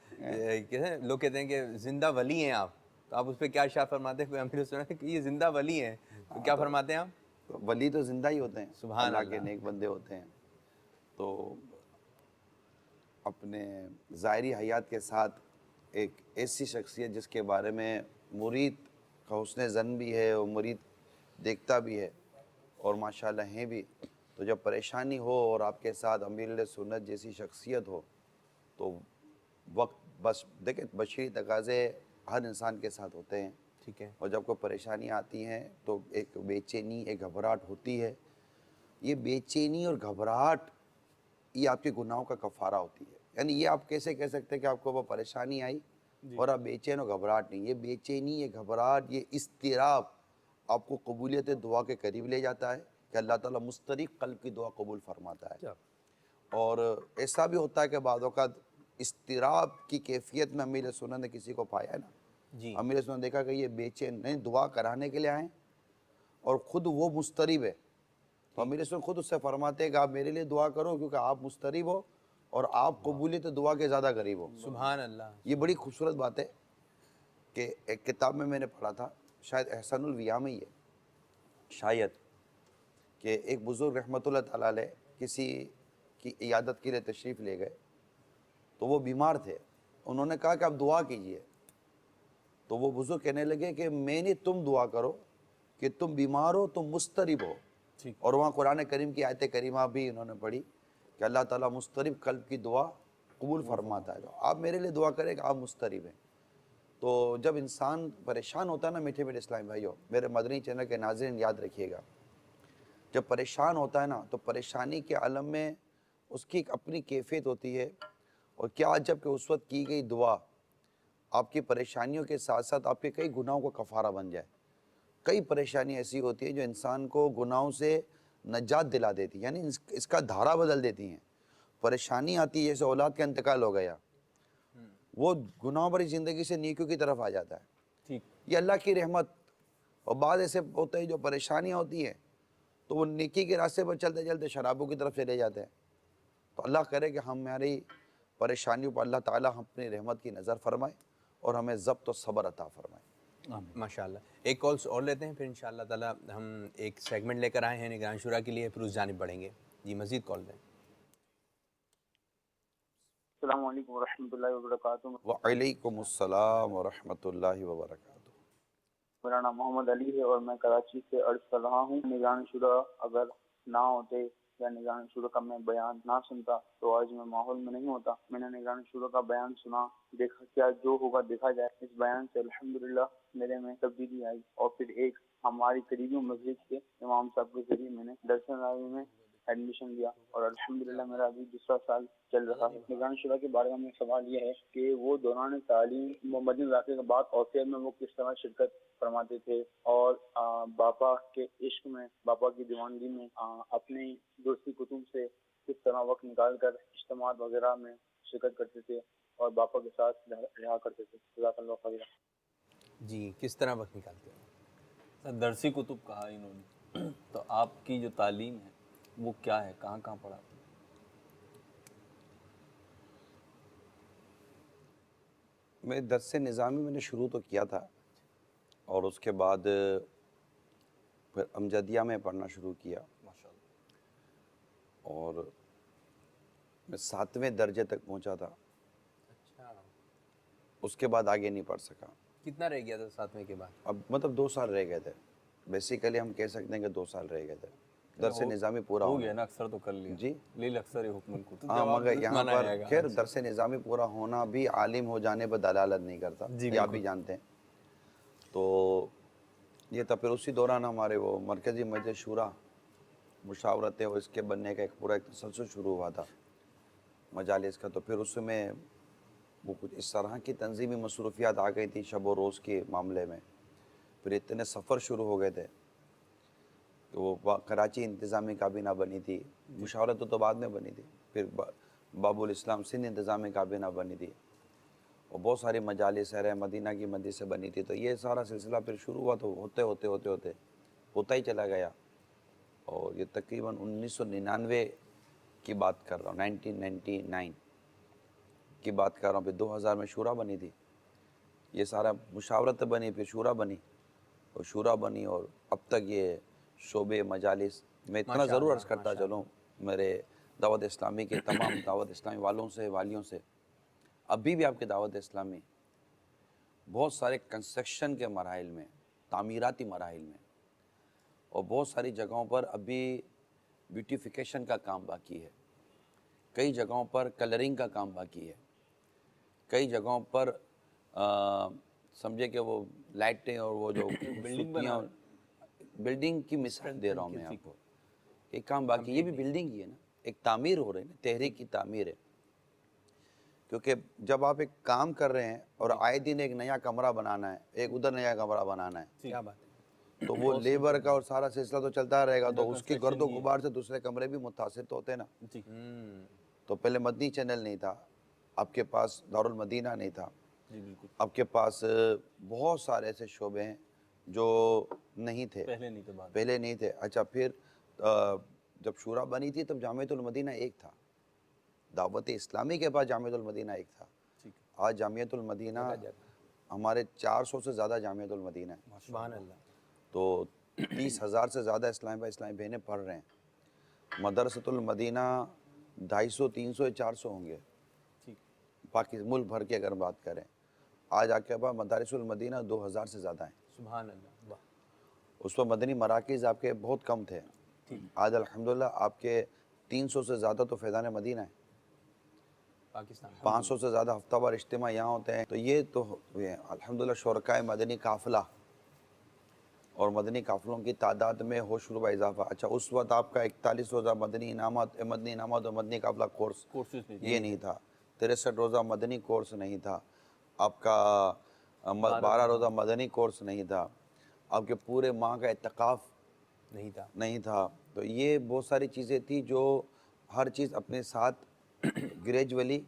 लोग कहते हैं कि जिंदा वली हैं आप, तो आप उस पर क्या इरशाद फरमाते हैं? कोई अमीर सुना है कि ये जिंदा वली हैं, तो क्या फरमाते हैं आप?
तो वली तो जिंदा ही होते हैं,
सुभान
अल्लाह के
अल्लाह।
नेक बंदे होते हैं। तो अपने ज़ाहिरी हयात के साथ एक ऐसी शख्सियत जिसके बारे में मुरीद का हुस्न ज़न भी है और मुरीद देखता भी है और माशाल्लाह हैं भी, तो जब परेशानी हो और आपके साथ अमीर सुन्नत जैसी शख्सियत हो, तो वक्त बस देखिए बशरी तकाज़े हर इंसान के साथ होते हैं,
ठीक है।
और जब कोई परेशानी आती है तो एक बेचैनी, एक घबराहट होती है। ये बेचैनी और घबराहट ये आपके गुनाहों का कफ़ारा होती है। यानी ये आप कैसे कह सकते हैं कि आपको वो परेशानी आई और आप बेचैन और घबराहट नहीं, ये बेचैनी, ये घबराहट, ये इस्तिराब आपको कबूलियत दुआ के करीब ले जाता है कि अल्लाह ताला मुस्तरिक कल्ब की दुआ कबूल फरमाता है। और ऐसा भी होता है कि बाद औक़ात इस्तिराब की कैफियत में अमीर सुन्नत ने किसी को पाया है ना,
जी।
अमीर सुन्नत देखा कि ये बेचैन नहीं, दुआ कराने के लिए आए और ख़ुद वो मुस्तरिब है, तो अमीर सुन्नत खुद उससे फरमाते हैं कि आप मेरे लिए दुआ करो क्योंकि आप मुस्तरिब हो और आप कबूलियत दुआ के ज़्यादा करीब हो।
सुभान अल्लाह।
ये बड़ी खूबसूरत बात है कि एक किताब में मैंने पढ़ा था, शायद एहसानुल विया में ही है, शायद, कि एक बुज़ुर्ग रहमतुल्लाह तआला अलैह किसी की इयादत के लिए तशरीफ़ ले गए, तो वो बीमार थे। उन्होंने कहा कि आप दुआ कीजिए, तो वो बुज़ुर्ग कहने लगे कि मैंने तुम दुआ करो कि तुम बीमार हो, तुम मुस्तरिब हो। और वहाँ कुरान करीम की आयत करीमा भी उन्होंने पढ़ी कि अल्लाह ताला मुस्तरिब कल्ब की दुआ कबूल फरमाता है। तो आप मेरे लिए दुआ करें कि आप मुस्तरिब हैं। तो जब इंसान परेशान होता है ना, मीठे मीठे इस्लामी भाइयों, मेरे मदनी चैनल के नाज़रीन याद रखिएगा, जब परेशान होता है ना, तो परेशानी के आलम में उसकी एक अपनी कैफियत होती है। और क्या जब कि उस वक्त की गई दुआ आपकी परेशानियों के साथ साथ आपके कई गुनाहों का कफ़ारा बन जाए। कई परेशानी ऐसी होती है जो इंसान को गुनाहों से नजात दिला देती है, यानी इसका धारा बदल देती हैं। परेशानी आती है, जैसे औलाद का इंतकाल हो गया, वो गुनाहों भरी ज़िंदगी से नेकियों की तरफ आ जाता है।
ठीक।
ये अल्लाह की रहमत। और बाद ऐसे होते हैं जो परेशानियाँ होती हैं तो वो नेकी के रास्ते पर चलते चलते शराबों की तरफ चले जाते हैं। तो अल्लाह करे कि हमारी परेशानियों पर अल्लाह ताला अपनी रहमत की नज़र फरमाए और हमें ज़ब्त और सब्र अता फरमाए।
माशाल्लाह। एक कॉल्स और लेते हैं, फिर इंशाअल्लाह ताला हम एक सेगमेंट लेकर आए हैं निगरान शुरा के लिए, फिर उस जानिब बढ़ेंगे। जी, मज़ीद कॉल लें।
अस्सलामु अलैकुम वरहमतुल्लाहि वबरकातुहू।
वालेकुम अस्सलाम वरहमतुल्लाहि वबरकातुहू।
मेरा नाम मोहम्मद अली है और मैं कराची से अर्ज कर रहा हूँ। निगरान शुरा अगर ना होते या निगरान शुरा का मैं बयान ना सुनता तो आज मैं माहौल में नहीं होता। मैंने निगरान शुरा का बयान सुना, देखा क्या जो होगा देखा जाए। इस बयान से अल्हम्दुलिल्लाह मेरे में तब्दीली आई और फिर एक हमारी करीबी मस्जिद के इमाम साहब के जरिए मैंने दर्शन रावी में एडमिशन लिया और अल्हम्दुलिल्लाह मेरा अभी दूसरा साल चल रहा है। निगरान शुरा के बारे में सवाल यह है कि वो दौरान तालीम मदनी वाक़े के बाद औसियत में वो किस तरह शिरकत फरमाते थे और बापा के इश्क में, बापा की दीवानगी में अपने दोस्ती कुतुब से किस तरह वक्त निकाल कर इज्तिमात वगैरह में शिरकत करते थे और बापा के साथ रहा करते थे। जज़ाकल्लाहु खैरा।
जी, किस तरह वक्त निकालते हैं?
सर दरसी कुतुब कहा इन्होंने, तो आपकी जो तालीम है वो क्या है, कहाँ कहाँ पढ़ाते हैं?
मैं दर्स निज़ामी मैंने शुरू तो किया था और उसके बाद फिर अमजदिया में पढ़ना शुरू किया
माशाल्लाह।
और मैं 7वें दर्जे तक पहुंचा था।
अच्छा,
उसके बाद आगे नहीं पढ़ सका।
कितना रह गया था 7वें के बाद?
अब मतलब 2 साल रह गए थे। बेसिकली हम कह सकते हैं कि 2 साल रह गए थे। दर्स निज़ामी पूरा
हो गया ना, अक्सर तो कर लिया
जी
लील अक्सर हुक्म को, तो
हाँ,
जवाब
मगर
दुरुस्त
यहाँ
माना
पर
जाएगा।
खैर दर्स निज़ामी पूरा होना भी आलिम हो जाने पर दलालत नहीं करता,
जी,
ये आप
बिल्कुल।
भी जानते हैं। तो ये था। फिर उसी दौरान हमारे वो मरकज़ी मजलिस शूरा मुशावरतें और इसके बनने का एक पूरा एक तसलसल शुरू हुआ था मजालिस का। तो फिर उसमें वो कुछ इस तरह की तंजीमी मसरूफियात आ गई थी शब व रोज़ के मामले में। फिर इतने सफ़र शुरू हो गए थे कि वो कराची इंतज़ामी काबीना बनी थी, मुशावरत तो बाद में बनी थी। फिर बाबुल इस्लाम सिंध इंतज़ामी काबीना बनी थी और बहुत सारी मजालिस शहर मदीना की मस्जिद से बनी थी। तो ये सारा सिलसिला फिर शुरू हुआ। तो होते होते होते होते होता ही चला गया और ये तकरीबन 1999 की बात कर रहा हूँ, 1999 की बात कर रहा हूँ। फिर 2000 में शूरा बनी थी। ये सारा मुशावरत बनी, फिर शूरा बनी और शूरा बनी और अब तक ये शोबे मजालिस। मैं इतना ज़रूर अर्ज़ करता चलूँ मेरे दावत इस्लामी के तमाम दावत इस्लामी वालों से वालियों से, अभी भी आपके दावत इस्लामी बहुत सारे कंस्ट्रक्शन के मराहिल में, तामीराती मराहिल में और बहुत सारी जगहों पर अभी ब्यूटिफिकेशन का काम बाकी है। कई जगहों पर कलरिंग का काम बाकी है। कई जगहों पर समझे कि वो लाइटें और वो जो बिल्डिंग की मिसाल दे रहा हूँ मैं आपको, एक काम बाकी। ये भी बिल्डिंग ही है ना, एक तामीर हो रही है ना, तहरीक की तामीर है। क्योंकि जब आप एक काम कर रहे हैं और आए दिन एक नया कमरा बनाना है, एक उधर नया कमरा बनाना है,
क्या बात है।
तो वो लेबर का और सारा सिलसिला तो चलता रहेगा। तो उसकी गर्दो गुबार से दूसरे कमरे भी मुतासिर तो होते हैं ना। तो पहले मदनी चैनल नहीं था, आपके पास दारुल मदीना नहीं था,
जी बिल्कुल,
आपके पास बहुत सारे ऐसे शोबे हैं जो नहीं थे, पहले नहीं थे। अच्छा, फिर जब शूरा बनी थी तब जामियतुल मदीना एक था, दावत इस्लामी के पास जामियतुल मदीना एक था। आज जामियतुल मदीना हमारे 400 से ज़्यादा जामियतुल मदीना है,
सुभान अल्लाह।
तो 30,000 से ज़्यादा इस्लामी बहनें पढ़ रहे हैं। मदरसतुल मदीना 250, 300 या 400 होंगे पाकिस्तान मुल्क भर की अगर बात करें। आज आपके पास मदारिसुल मदीना 2000 से ज़्यादा हैं।
सुभान अल्लाह, वाह।
उस पर मदनी मराकिज़ आपके बहुत कम थे। आज अल्हम्दुलिल्लाह आपके 300 से ज़्यादा तो फैज़ान मदीना है,
पाकिस्तान
500 से ज़्यादा हफ्तावार इज्तिमा यहाँ होते हैं। तो ये तो अल्हम्दुलिल्लाह शुरकाए मदनी काफ़िला और मदनी काफ़िलों की तादाद में हो शुरू हुआ इजाफा। अच्छा, उस वक्त आपका 41 रोज़ा मदनी इनामत और मदनी काफ़िला कोर्स ये नहीं था, 63 रोज़ा मदनी कोर्स नहीं था, आपका 12 रोज़ा मदनी कोर्स नहीं था, आपके पूरे माह का इत्तिकाफ़ नहीं था। तो ये बहुत सारी चीज़ें थी जो हर चीज़ अपने साथ ग्रेजुअली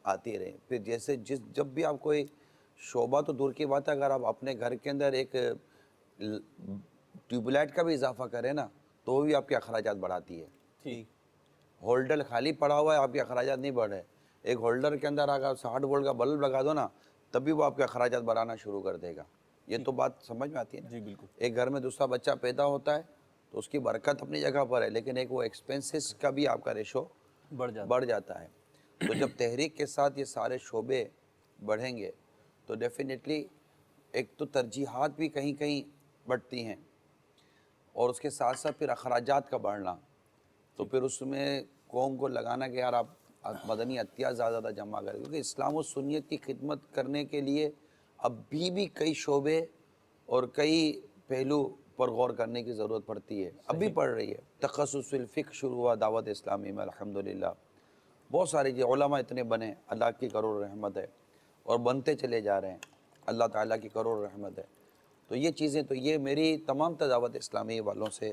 आती रही। फिर जैसे जब भी आप कोई शोबा तो दूर की बात है, अगर आप अपने घर के अंदर एक ट्यूबलाइट का भी इजाफा करें ना तो भी आपके अखराजात बढ़ाती है।
ठीक,
होल्डर खाली पड़ा हुआ है, आपके अखराजात नहीं बढ़ रहे। एक होल्डर के अंदर अगर 60 वोल्ट का बल्ब लगा दो ना, तभी वो आपके अखराजात बढ़ाना शुरू कर देगा। ये तो बात समझ में आती है ना?
जी बिल्कुल।
एक घर में दूसरा बच्चा पैदा होता है तो उसकी बरकत अपनी जगह पर है, लेकिन एक वो एक्सपेंसेस का भी आपका रेशो बढ़ जाता है। तो जब तहरीक के साथ ये सारे शोबे बढ़ेंगे तो डेफिनेटली एक तो तरजीहात भी कहीं कहीं बढ़ती हैं और उसके साथ साथ फिर अखराजात का बढ़ना। तो फिर उसमें कौम को लगाना कि यार आप मदनी अतिया ज़्यादा जमा करें, क्योंकि इस्लाम और सुन्नियत की खिदमत करने के लिए अभी भी कई शोबे और कई पहलू पर गौर करने की ज़रूरत पड़ती है, अभी पड़ रही है। तखस्सुस फ़िक़्ह शुरू हुआ दावत इस्लामी में अल्हम्दुलिल्लाह। बहुत सारे जो उलमा इतने बने, अल्लाह की करोड़ रहमत है और बनते चले जा रहे हैं, अल्लाह ताला की करोड़ रहमत है। तो ये चीज़ें, तो ये मेरी तमाम दावत इस्लामी वालों से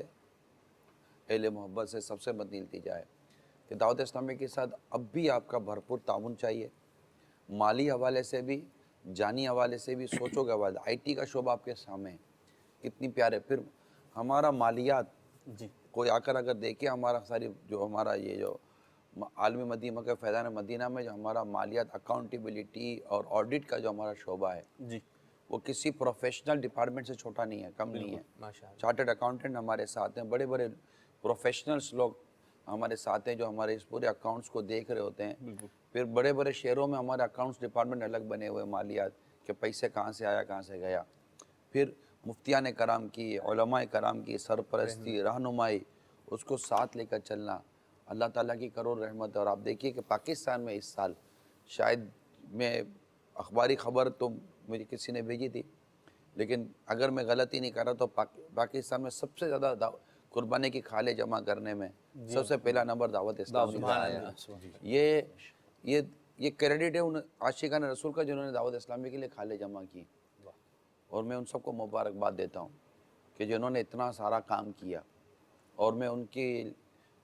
अहले मोहब्बत से सबसे बदनील की जाए कि दावत इस्लामी के साथ अब भी आपका भरपूर ताउन चाहिए, माली हवाले से भी, जानी हवाले से भी, सोचो के बाद IT का शोबा आपके सामने है, कितनी प्यारे। फिर हमारा मालियात
जी
कोई आकर अगर देखे हमारा सारी जो हमारा ये जो आलमी मदीना के फैज़ान मदीना में जो हमारा मालियात, अकाउंटेबिलिटी और ऑडिट का जो हमारा शोबा है,
जी
वो किसी प्रोफेशनल डिपार्टमेंट से छोटा नहीं है, कम नहीं है।
माशाअल्लाह।
चार्टर्ड अकाउंटेंट हमारे साथ हैं, बड़े बड़े प्रोफेशनल्स लोग हमारे साथ हैं जो हमारे इस पूरे अकाउंट्स को देख रहे होते हैं। फिर बड़े बड़े शहरों में हमारे अकाउंट्स डिपार्टमेंट अलग बने हुए, मालियात के पैसे कहाँ से आया कहाँ से गया। फिर मुफ्तियान कराम की, उलमाए कराम की सरपरस्ती, रहनुमाई, उसको साथ लेकर चलना अल्लाह ताला की करोड़ रहमत है। और आप देखिए कि पाकिस्तान में इस साल शायद मैं अखबारी ख़बर तो मुझे किसी ने भेजी थी, लेकिन अगर मैं गलती नहीं कर रहा तो पाकिस्तान में सबसे ज़्यादा कुर्बानी की खाले जमा करने में सबसे पहला नंबर दावत इस्लामी का आया। ये क्रेडिट है उन आशिकान रसूल का जिन्होंने दावत इस्लामी के लिए खाले जमा की, और मैं उन सबको मुबारकबाद देता हूँ कि जिन्होंने इतना सारा काम किया। और मैं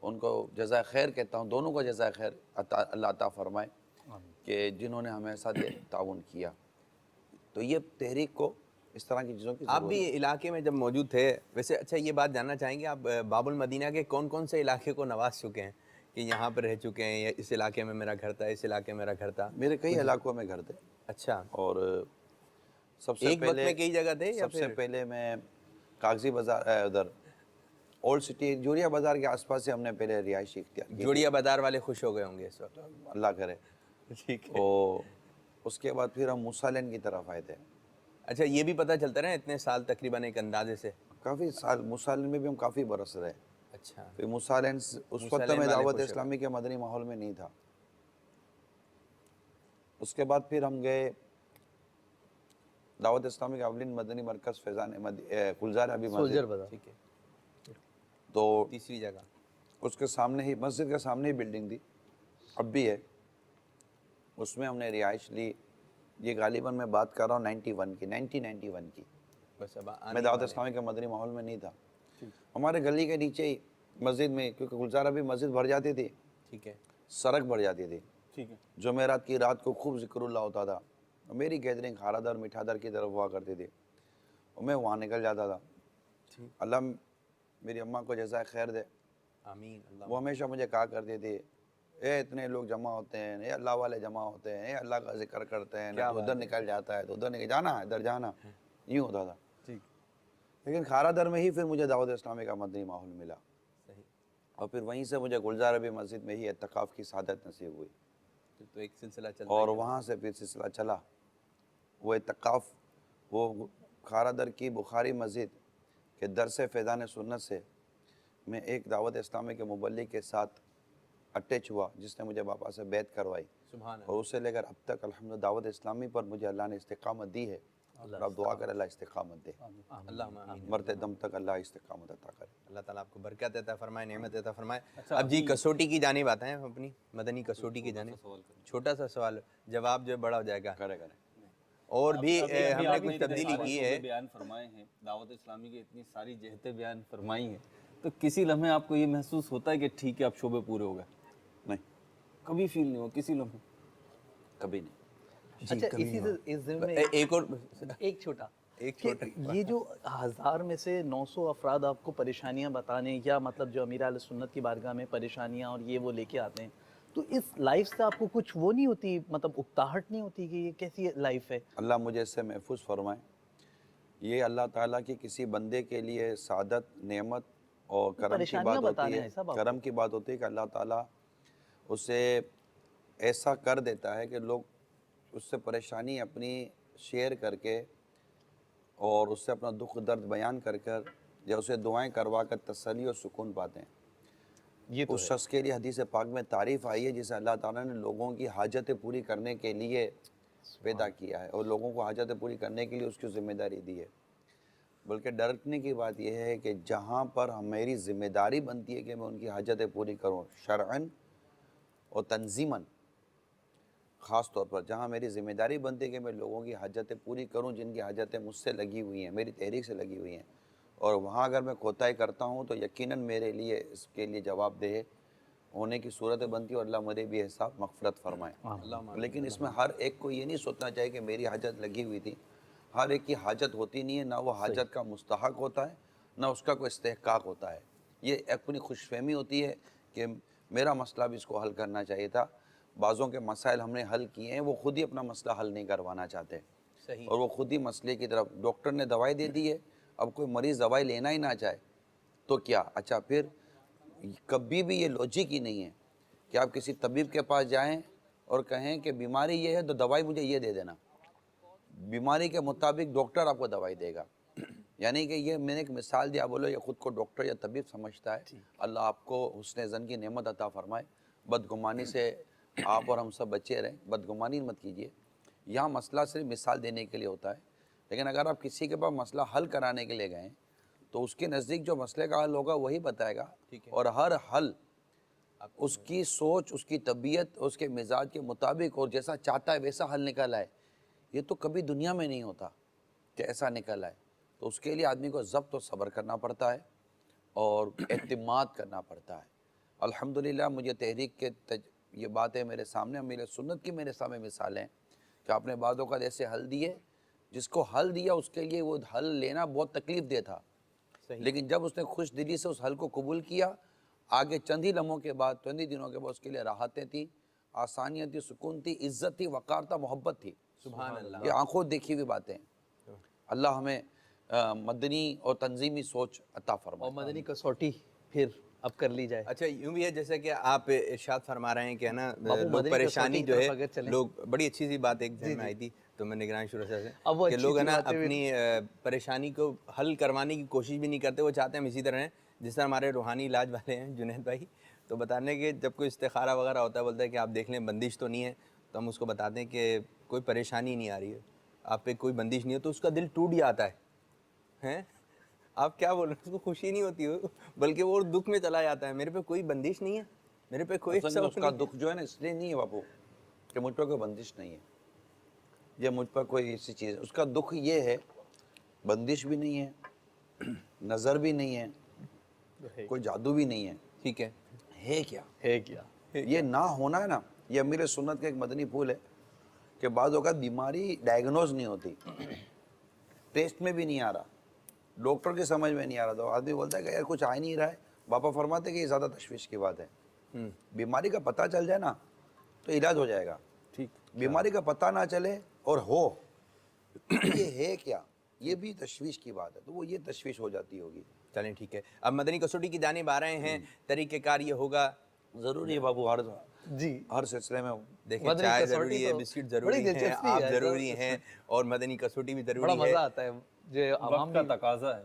उनको जज़ाए खैर कहता हूँ, दोनों को जज़ाए खैर अल्लाह अता फरमाए कि जिन्होंने हमें साथ ताउन किया। तो ये तहरीक को इस तरह की चीज़ों की
आप भी इलाके में जब मौजूद थे, वैसे अच्छा ये बात जानना चाहेंगे आप बाबुल मदीना के कौन कौन से इलाके को नवाज चुके हैं कि यहाँ पर रह चुके हैं, या इस इलाके में मेरा घर था, इस इलाके में मेरा घर था?
मेरे कई इलाकों में घर थे।
अच्छा,
और सबसे
एक वक्त
पहले
में कई जगह थे या
सबसे
फिर?
पहले मैं कागजी बाज़ार उधर ओल्ड सिटी जोड़िया बाज़ार के आसपास से हमने पहले रिहाइश इख्तियार की।
जोड़िया बाजार वाले खुश हो गए होंगे इस वक्त।
अल्लाह करे।
ठीक है।
तो उसके बाद फिर हम मूसालैंड की तरफ आए थे।
अच्छा, ये भी पता चलता रहा इतने साल तकरीबन एक अंदाजे से?
काफ़ी साल मूसालैंड में भी हम काफ़ी बरस रहे।
अच्छा,
फिर मूसालैंड उस वक्त
मूसालैंड
मैं
वाले
दावत
खुश हो
इस्लामी के मदनी माहौल में नहीं था। उसके बाद फिर हम गए दावत इस्लामी के अवलिन मदनी मरकज़ फैज़ान गुलजार अभी मस्जिद।
ठीक है।
तो
तीसरी जगह
उसके सामने ही मस्जिद के सामने ही बिल्डिंग थी, अब भी है, उसमें हमने रिहाइश ली। ये गालिबन मैं बात कर रहा हूँ 1991 की।
बस अब
मैं दावत इस्लामी के मदनी माहौल में नहीं था। हमारे गली के नीचे ही मस्जिद में, क्योंकि गुलजार अभी मस्जिद भर जाती थी,
ठीक है,
सड़क भर जाती थी।
ठीक है।
जुमेरात की रात को खूब जिक्रुल्लाह होता था। मेरी गैदरिंग खारादर मीठादर की तरफ हुआ करती थी और मैं वहाँ निकल जाता था। अल्लाह मेरी अम्मा को जज़ाए खैर दे,
आमीन। अल्लाह
वो हमेशा मुझे कहा करती थी, ए इतने लोग जमा होते हैं, ए अल्लाह वाले जमा होते हैं, ए अल्लाह का जिक्र करते हैं, तो उधर निकल जाता है, तो उधर निकल जाना, इधर जाना, यूँ होता था।
ठीक।
लेकिन खारादर में ही फिर मुझे दावत इस्लामी का मदनी माहौल मिला,
सही।
और फिर वहीं से मुझे गुलजार अभी मस्जिद में ही इत्तिकाफ़ की सादत नसीब हुई।
तो एक सिलसिला चलता
और
ही
वहाँ से फिर सिलसिला चला। वो इत्तिकाफ़ वो खारादर की बुखारी मस्जिद के दरस फैज़ान सुन्नत से मैं एक दावत इस्लामी के मुबल्लिग के साथ अटैच हुआ, जिसने मुझे बाबा से बैत करवाई।
सुभान
और उससे लेकर अब तक अल्हम्दुलिल्लाह दावत इस्लामी पर मुझे अल्लाह ने इस्तिकामत दी है। और आप दुआ करें अल्लाह इस्तिकामत दे,
अल्लाह आमीन।
मरते दम तक अल्लाह इस्तिकामत अता करे।
अल्लाह ताला आपको बरकत अता फरमाए, नेमत अता फरमाए। अब जी कसौटी की जानिब आते हैं, अपनी मदनी कसौटी की जानिब। छोटा सा सवाल, जवाब जो बड़ा हो जाएगा।
करे करे।
और भी हमने
आपने
कुछ
इतने
तब्दीली
सारे
की
शोबे
है।
बयान फरमाए हैं, दावत इस्लामी की इतनी सारी जहतें बयान फरमाई हैं, तो किसी लम्हे आपको ये महसूस होता है कि ठीक है अब शोबे पूरे हो गए?
नहीं,
कभी फील नहीं हो किसी लम्हे?
कभी नहीं।
अच्छा, इसी से इस ज़िम्मे में
एक और
एक छोटा
एक
कि
छोटा
ये जो 1000 में से 900 अफराद आपको परेशानियां बताने, या मतलब जो अमीर अहले सुन्नत की बारगाह में परेशानियां और ये वो लेके आते हैं, तो इस लाइफ से आपको कुछ वो नहीं होती, मतलब उकताहट नहीं होती कि ये कैसी लाइफ है?
अल्लाह मुझे इससे महफूज फरमाए। ये अल्लाह ताला की किसी बंदे के लिए सादत, नेमत और करम की
परेशानियां
बात
बता
होती
रहे
है।
हैं साहब आपको।
करम की बात होती है कि अल्लाह ताला उसे ऐसा कर देता है कि लोग उससे परेशानी अपनी शेयर करके और उससे अपना दुख दर्द बयान कर कर या उसे दुआएं करवा कर तसल्ली और सुकून पाते हैं।
ये तो
उस शख्स के लिए हदीस पाक में तारीफ़ आई है जिसे अल्लाह ताला ने लोगों की हाजतें पूरी करने के लिए पैदा किया है और लोगों को हाजतें पूरी करने के लिए उसकी ज़िम्मेदारी दी है। बल्कि डरने की बात यह है कि जहाँ पर मेरी ज़िम्मेदारी बनती है कि मैं उनकी हाजतें पूरी करूँ शरअन और तंजीमन, ख़ास तौर पर जहाँ मेरी ज़िम्मेदारी बनती है कि मैं लोगों की हाजतें पूरी करूँ जिनकी हाजतें मुझसे लगी हुई हैं, मेरी तहरीक से लगी हुई हैं, और वहाँ अगर मैं कोताही करता हूँ तो यकीनन मेरे लिए इसके लिए जवाबदेह होने की सूरतें बनती है और अल्लाह मुझे भी हिसाब मग़फ़िरत फरमाए। लेकिन इसमें हर एक को ये नहीं सोचना चाहिए कि मेरी हाजत लगी हुई थी। हर एक की हाजत होती नहीं है, ना वो हाजत का मुस्तहक होता है, ना उसका कोई इस्तेहकाक होता है। ये अपनी खुशफहमी होती है कि मेरा मसला भी इसको हल करना चाहिए था। बाज़ों के मसाइल हमने हल किए हैं, वो ख़ुद ही अपना मसला हल नहीं करवाना चाहते।
सही।
और वो खुद ही मसले की तरफ, डॉक्टर ने दवाई दे दी है, अब कोई मरीज़ दवाई लेना ही ना चाहे तो क्या? अच्छा, फिर कभी भी ये लॉजिक ही नहीं है कि आप किसी तबीब के पास जाएं और कहें कि बीमारी ये है तो दवाई मुझे ये दे देना। बीमारी के मुताबिक डॉक्टर आपको दवाई देगा। यानी कि ये मैंने एक मिसाल दिया, बोलो ये ख़ुद को डॉक्टर या तबीब समझता है। अल्लाह आपको हुस्न ज़न की नेमत अता फरमाए। बदगुमानी से आप और हम सब बचे रहें, बदगुमानी मत कीजिए। यहाँ मसला सिर्फ मिसाल देने के लिए होता है, लेकिन अगर आप किसी के पास मसला हल कराने के लिए गए तो उसके नज़दीक जो मसले का हल होगा वही बताएगा। और हर हल उसकी सोच, उसकी तबीयत, उसके मिजाज के मुताबिक और जैसा चाहता है वैसा हल निकल आए। ये तो कभी दुनिया में नहीं होता कि ऐसा निकल आए। तो उसके लिए आदमी को ज़ब्त और सब्र करना पड़ता है और एतमाद करना पड़ता है। अल्हम्दुलिल्लाह मुझे तहरीक के ये बात है मेरे सामने, मेरे सुन्नत की मेरे सामने मिसाल हैं कि आपने बातों का ऐसे हल दिए, जिसको हल दिया उसके लिए वो हल लेना बहुत तकलीफ दे था, लेकिन जब उसने खुश दिली से उस हल को कबूल किया, आगे चंद ही लम्हों के बाद, चंद ही दिनों के बाद उसके लिए राहतें थी, आसानियाँ थी, सुकून थी, इज़्ज़त थी, वक़ार था, मोहब्बत थी।
सुभान अल्लाह।
ये आंखों देखी हुई बातें। अल्लाह हमें मदनी और तंजीमी सोच अता फरमाए।
और मदनी कसौटी फिर अब कर ली जाए।
अच्छा, यूँ भी है जैसे कि आप इरशाद फरमा रहे हैं कि है ना,
बापू
लोग
मदनी
परेशानी
कसौटी
जो
की तरफ अगर
है,
चलें।
लोग, बड़ी अच्छी सी बात एक जहन में आई थी तो मैं निगरान शुरू से
अब वो
कि
अच्छी
लोग है
सी
ना
बातें भी-
अपनी परेशानी को हल करवाने की कोशिश भी नहीं करते। वो चाहते हैं हम इसी तरह हैं। जिस तरह हमारे रूहानी इलाज वाले हैं जुनैद भाई, तो बताने के जब कोई इस्तिखारा वगैरह होता है, बोलता है कि आप देख लें बंदिश तो नहीं है, तो हम उसको बताते हैं कि कोई परेशानी नहीं आ रही है, आप पे कोई बंदिश नहीं है, तो उसका दिल टूट जाता है। हैं, आप क्या बोल रहे हैं? उसको खुशी नहीं होती हो, बल्कि वो दुख में चला जाता है। मेरे पे कोई बंदिश नहीं है, मेरे पे कोई
असल
ऐसा
में उसका
नहीं है।
दुख जो है ना, इसलिए नहीं है बापू कि मुझ पर कोई बंदिश नहीं है या मुझ पर कोई ऐसी चीज़ है। उसका दुख ये है, बंदिश भी नहीं है, नज़र भी नहीं है, कोई जादू भी नहीं है।
ठीक है
क्या
है क्या?
ये ना होना है ना, ये अमीर सुन्नत का एक मदनी फूल है कि बाद औक़ात बीमारी डायग्नोज नहीं होती, टेस्ट में भी नहीं आ रहा, डॉक्टर के समझ में नहीं आ रहा, तो आदमी बोलता है कि यार कुछ आ ही नहीं रहा है। बापा फरमाते कि ये ज़्यादा तशवीश की बात है। बीमारी का पता चल जाए ना तो इलाज हो जाएगा।
ठीक,
बीमारी का पता ना चले और हो ये है क्या, ये भी तशवीश की बात है, तो वो ये तशवीश हो जाती होगी।
चलें ठीक है। अब मदनी कसौटी की जानिब आ रहे हैं। तरीक़ेकार ये होगा,
ज़रूरी है बाबू, हर सिलसिले में
देखें,
मदनी
चाय
कसौटी
ज़रूरी है,
तो
बिस्किट
बड़ी
ज़रूरी है,
दिलचस्पी
आप
है,
ज़रूरी हैं, और मदनी कसौटी भी
बड़ा
ज़रूरी है।
मज़ा आता है जो आवाम
वक्त का
भी
तकाजा है,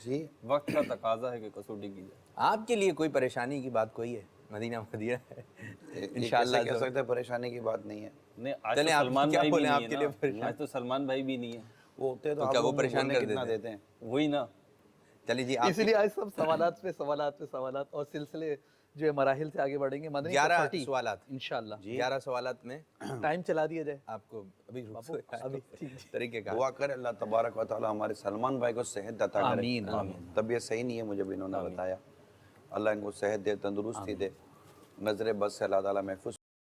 जी।
वक्त का तकाजा है कि कसौटी की जाए।
आपके लिए कोई परेशानी की बात कोई है? मदीना मदीना है
इंशाअल्लाह कह सकते हैं परेशानी की बात नहीं है।
नहीं, आज
चलें,
तो
आप
सलमान
क्या
भाई भी
बोलें,
नहीं
आपके
है
लिए
ना,
परेशान?
आज तो सलमान भाई भी नहीं है,
वो होते
तो
तो
क्या
आप
वो
लोग
परेशान
बोलने
कर
कितना
देते
देते हैं।
वही ना।
चलिए जी, आप
इसलिए आज सब सवालात पे सवालात पे सवालात और सिलसिले जो है मराहिल से आगे बढ़ेंगे। मदनी
11
कसौटी
सवालात
इंशाअल्लाह
11 सवालात में
टाइम चला दिया जाए।
आपको अभी
अभी
तरीके का
दुआ कर अल्लाह तबारक व तआला हमारे सलमान भाई को सेहत अता करे।
आमीन, आमीन।
तबीयत सही नहीं है, मुझे भी इन्होंने बताया। अल्लाह इनको सेहत दे, तंदुरुस्ती दे, नज़र बस से अल्लाह ताला महफूज